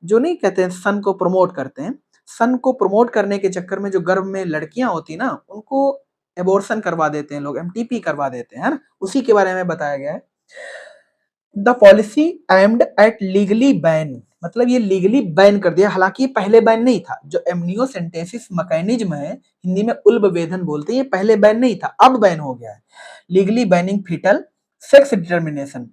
जो नहीं कहते हैं सन को प्रमोट करते हैं, सन को प्रमोट करने के चक्कर में जो गर्भ में लड़कियां होती ना उनको एबॉर्शन करवा देते हैं लोग, एमटीपी करवा देते हैं, है ना। उसी के बारे में बताया गया है। The policy aimed at legally ban, मतलब ये लीगली बैन कर दिया, हालांकि ये पहले बैन नहीं था। जो एमनियोसेंटेसिस मैकेनिज्म है, हिंदी में उल्ब वेधन बोलते हैं, ये पहले बैन नहीं था, अब बैन हो गया है। Legally banning foetal sex determination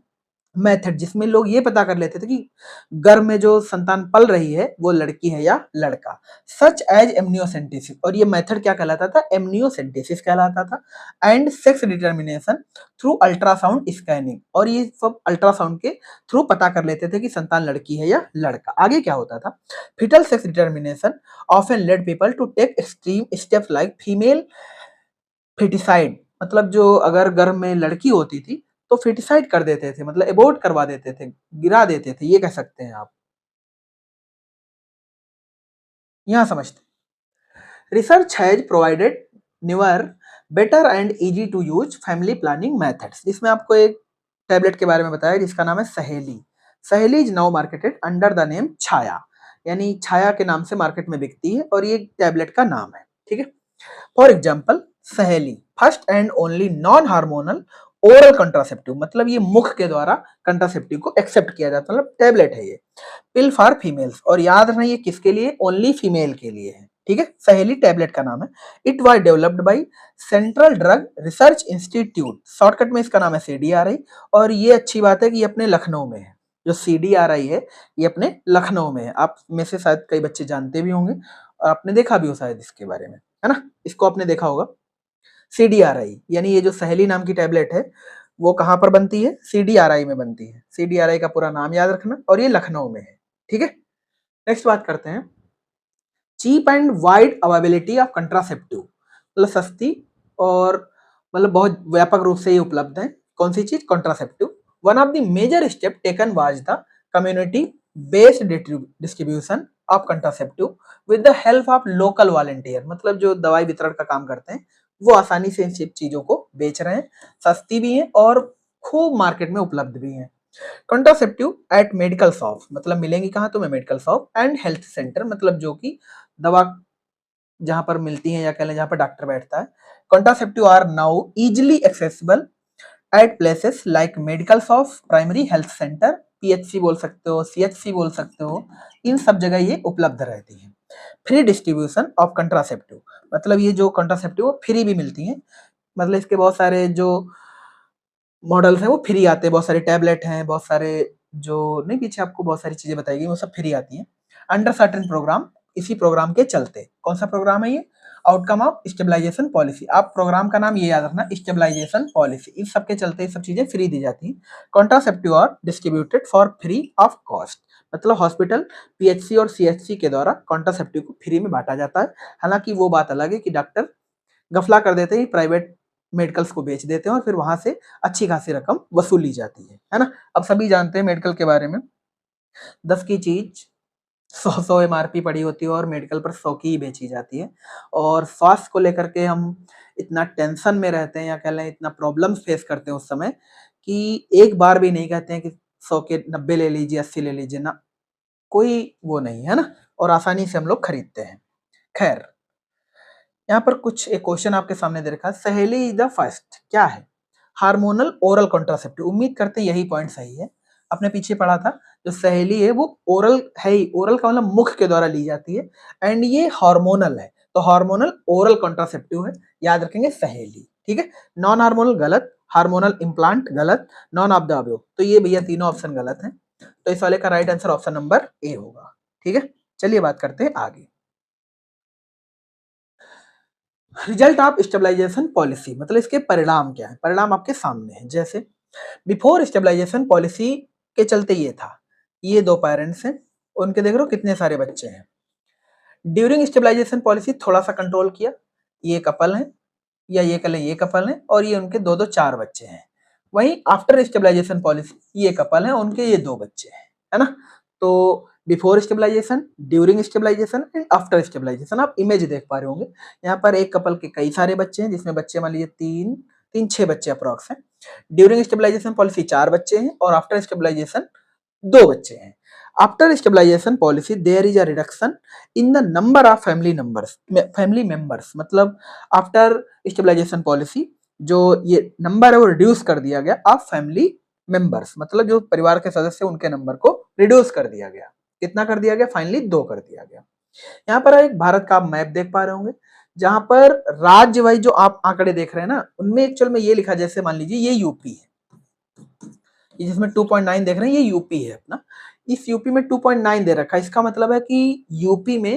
method, जिसमें लोग ये पता कर लेते थे कि गर्भ में जो संतान पल रही है वो लड़की है या लड़का, सच एज एमनियोसेंटेसिस, और ये मेथड क्या कहलाता था? एमनियोसेंटेसिस कहलाता था। And sex determination through ultrasound scanning, और ये सब अल्ट्रासाउंड के थ्रू पता कर लेते थे कि संतान लड़की है या लड़का। आगे क्या होता था? Foetal sex determination often led people to take extreme steps like female foeticide, मतलब जो अगर गर्भ में लड़की होती थी तो फेटिसाइड कर देते थे, मतलब एबॉर्ट करवा देते थे, गिरा देते थे, ये कह सकते हैं आप। यहां समझते, research has provided newer better and easy to use family planning methods, जिसमें आपको एक टैबलेट के बारे में बताया जिसका नाम है Saheli. Saheli is now marketed under the name Chhaya, यानी छाया के नाम से मार्केट में बिकती है, और ये टैबलेट का नाम है। ठीक है, फॉर एग्जाम्पल सहेली first and only non hormonal oral contraceptive, मतलब ये मुख के द्वारा कंट्रासेप्टिव को एक्सेप्ट किया जाता है, मतलब टैबलेट है ये। पिल फॉर फीमेल्स, और याद रखना ये किसके लिए? ओनली फीमेल के लिए है। ठीक है, सहेली टैबलेट का नाम है। It was developed by central drug research institute, shortcut में इसका नाम है सीडीआरआई, और ये अच्छी बात है कि ये अपने लखनऊ में है। जो सीडीआरआई है ये अपने लखनऊ में है। आप में से शायद कई बच्चे जानते भी होंगे और आपने देखा भी हो शायद इसके बारे में, है ना, इसको आपने देखा होगा। सीडीआरआई यानी ये जो सहेली नाम की टैबलेट है वो कहाँ पर बनती है? CDRI में बनती है। CDRI का पूरा नाम याद रखना, और ये लखनऊ में है। ठीक है, नेक्स्ट बात करते हैं cheap and wide availability of contraceptive, मतलब सस्ती और मतलब बहुत व्यापक रूप से ये उपलब्ध है। कौन सी चीज? Contraceptive. One of the major step taken was the community based distribution of contraceptive with the help of local volunteer, मतलब जो दवाई वितरण का काम करते हैं वो आसानी से इन सब चीजों को बेच रहे हैं, सस्ती भी है और खूब मार्केट में उपलब्ध भी है। कंट्रासेप्टिव एट मेडिकल शॉप, मतलब मिलेंगी कहाँ? तुम्हें medical shop and health centre, मतलब जो कि दवा जहां पर मिलती है या कह लें जहां पर डॉक्टर बैठता है। Contraceptive are now easily accessible at places like medical shop, primary health centre, PHC बोल सकते हो, CHC बोल सकते हो, इन सब जगह ये उपलब्ध रहती है। फ्री डिस्ट्रीब्यूशन ऑफ कंट्रासेप्टिव, मतलब ये जो कंट्रासेप्टिव फ्री भी मिलती है, मतलब इसके बहुत सारे जो मॉडल्स हैं वो फ्री आते हैं, बहुत सारे टैबलेट हैं, बहुत सारे जो नहीं पीछे आपको बहुत सारी चीजें बताई गई वो सब फ्री आती हैं अंडर सर्टेन प्रोग्राम। इसी प्रोग्राम के चलते, कौन सा प्रोग्राम है ये? Outcome of stabilization policy. आप प्रोग्राम का नाम ये याद रखना, स्टेबलाइजेशन पॉलिसी। इस सब के चलते ये सब चीजें फ्री दी जाती हैं। Contraceptive are distributed for free of cost, मतलब हॉस्पिटल, PHC और CHC के द्वारा कॉन्ट्रासेप्टिव को फ्री में बांटा जाता है। हालांकि वो बात अलग है कि डॉक्टर गफला कर देते हैं, प्राइवेट मेडिकल्स को बेच देते हैं और फिर वहां से अच्छी खासी रकम वसूली जाती है ना। अब सभी जानते हैं मेडिकल के बारे में, 10 की चीज 100 MRP पड़ी होती है और मेडिकल पर 100 की ही बेची जाती है। और स्वास्थ्य को लेकर के हम इतना टेंशन में रहते हैं या कह लें इतना प्रॉब्लम फेस करते हैं उस समय कि एक बार भी नहीं कहते हैं कि 100 के 90 ले लीजिए, 80 ले लीजिए ना, कोई वो नहीं है ना, और आसानी से हम लोग खरीदते हैं। खैर, यहाँ पर कुछ एक क्वेश्चन आपके सामने दे रखा है, सहेली इज द फर्स्ट क्या है? Hormonal oral contraceptive. उम्मीद करते हैं यही पॉइंट सही है। आपने पीछे पढ़ा था जो सहेली है वो ओरल है ही, ओरल का मतलब मुख के द्वारा ली जाती है, एंड ये हार्मोनल है, तो हार्मोनल ओरल कॉन्ट्रासेप्टिव है, याद रखेंगे सहेली। ठीक है, नॉन हार्मोनल गलत, हार्मोनल इम्प्लांट गलत, नॉन ऑफ द अबव, तो ये भैया तीनों ऑप्शन गलत हैं, तो इस वाले का right answer option number A होगा। ठीक है, चलिए बात करते हैं आगे। रिजल्ट ऑफ स्टेबलाइजेशन पॉलिसी, मतलब इसके परिणाम क्या है? परिणाम आपके सामने है। जैसे बिफोर स्टेबलाइजेशन पॉलिसी के चलते ये था, ये दो पेरेंट्स हैं, उनके देख रहे हो कितने सारे बच्चे हैं। ड्यूरिंग स्टेबलाइजेशन पॉलिसी थोड़ा सा कंट्रोल किया, ये कपल है या ये कल ये कपल है और ये उनके दो दो चार बच्चे हैं। वहीं आफ्टर स्टेबलाइजेशन पॉलिसी ये कपल है, उनके ये दो बच्चे हैं, है ना। तो before stabilization, during stabilization and after stabilization, आप इमेज देख पा रहे होंगे। यहाँ पर एक कपल के कई सारे बच्चे हैं, जिसमें बच्चे मान लीजिए तीन तीन छह बच्चे अप्रॉक्स हैं। ड्यूरिंग स्टेबलाइजेशन पॉलिसी 4 बच्चे हैं और आफ्टर स्टेबलाइजेशन 2 बच्चे हैं। After stabilization policy there is a reduction in the number of family members, मतलब आफ्टर स्टेबलाइजेशन पॉलिसी जो ये नंबर है वो रिड्यूस कर दिया गया ऑफ फैमिली मेंबर्स, मतलब जो परिवार के सदस्य उनके नंबर को रिड्यूस कर दिया गया। कितना कर दिया गया? फाइनली 2 कर दिया गया। यहाँ पर एक भारत का आप मैप देख पा रहे होंगे, जहां पर राज्य वाइज जो आप आंकड़े देख रहे हैं ना, उनमें एक्चुअल में ये लिखा, जैसे मान लीजिए ये यूपी है, ये जिसमें 2.9 देख रहे हैं ये यूपी है अपना, इस यूपी में 2.9 दे रखा है। इसका मतलब है कि यूपी में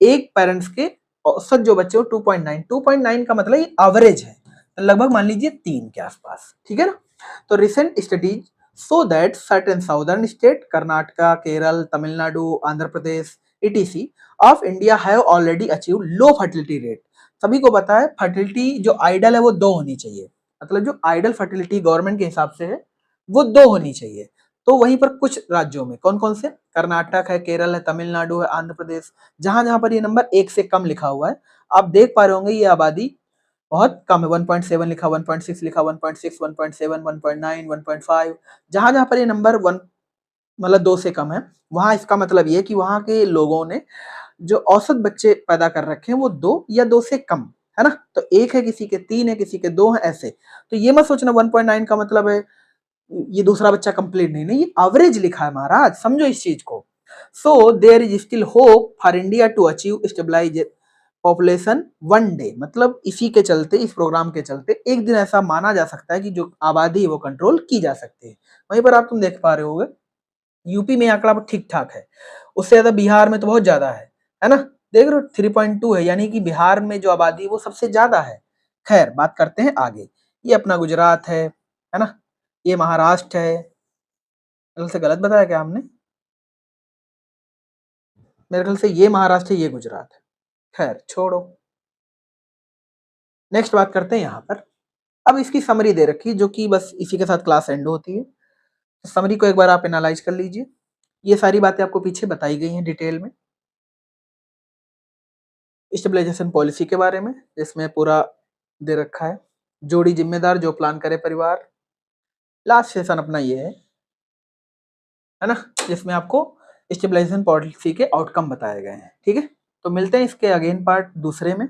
एक पेरेंट्स के औसत जो बच्चे हो 2.9 का मतलब ये एवरेज है, तो लगभग मान लीजिए 3 के आसपास। ठीक है ना। तो recent studies so that certain southern state, Karnataka, Kerala, Tamil Nadu, Andhra Pradesh, etc of India have already achieve low fertility rate. सभी को पता है फर्टिलिटी जो आइडल है वो 2 होनी चाहिए, मतलब जो आइडल फर्टिलिटी गवर्नमेंट के हिसाब से है वो 2 होनी चाहिए। तो वहीं पर कुछ राज्यों में कौन कौन से, कर्नाटक है, केरल है, तमिलनाडु है, आंध्र प्रदेश, जहां जहां पर ये नंबर 1 से कम लिखा हुआ है, आप देख पा रहे होंगे ये आबादी बहुत कम है। 1.7 लिखा, 1.6 लिखा, 1.6, 1.7, 1.9, 1.5, जहां जहां पर ये नंबर 1 मतलब 2 से कम है, वहां इसका मतलब ये है कि वहां के लोगों ने जो औसत बच्चे पैदा कर रखे हैं वो 2 या 2 से कम है ना। तो 1 है, किसी के 3 है, किसी के 2 है, ऐसे। तो ये मत सोचना 1.9 का मतलब है ये दूसरा बच्चा कंप्लीट नहीं, नहीं, ये एवरेज लिखा है महाराज, समझो इस चीज को। So there is still hope for India to achieve stabilize population one day, मतलब इसी के चलते, इस प्रोग्राम के चलते एक दिन ऐसा माना जा सकता है कि जो आबादी है वो कंट्रोल की जा सकती है। वहीं पर आप तुम देख पा रहे होगे यूपी में आंकड़ा ठीक ठाक है, उससे ज्यादा बिहार में तो बहुत ज्यादा है ना। देख रहे हो 3.2 है, यानी कि बिहार में जो आबादी है वो सबसे ज्यादा है। खैर बात करते हैं आगे, ये अपना गुजरात है है ना? ये महाराष्ट्र है। मेरे ख्याल से गलत बताया क्या हमने? मेरे ख्याल से ये महाराष्ट्र है, ये गुजरात है। खैर छोड़ो। नेक्स्ट बात करते हैं यहाँ पर। अब इसकी समरी दे रखी है जो कि बस इसी के साथ क्लास एंड होती है। समरी को एक बार आप एनालाइज कर लीजिए। ये सारी बातें आपको पीछे बताई गई हैं डिटेल में। स्टेबलाइजेशन पॉलिसी के बारे में जिसमें पूरा दे रखा है। जोड़ी जिम्मेदार जो प्लान करे परिवार। लास्ट सेशन अपना ये है ना, जिसमें आपको स्टेबलाइजेशन पॉलिसी के आउटकम बताए गए हैं। ठीक है, तो मिलते हैं इसके अगेन पार्ट दूसरे में।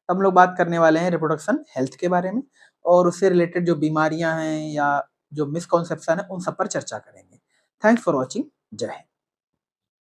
हम लोग बात करने वाले हैं रिप्रोडक्शन हेल्थ के बारे में और उससे रिलेटेड जो बीमारियां हैं या जो मिसकॉन्सेप्शन है उन सब पर चर्चा करेंगे। Thanks for watching. जय हिंद।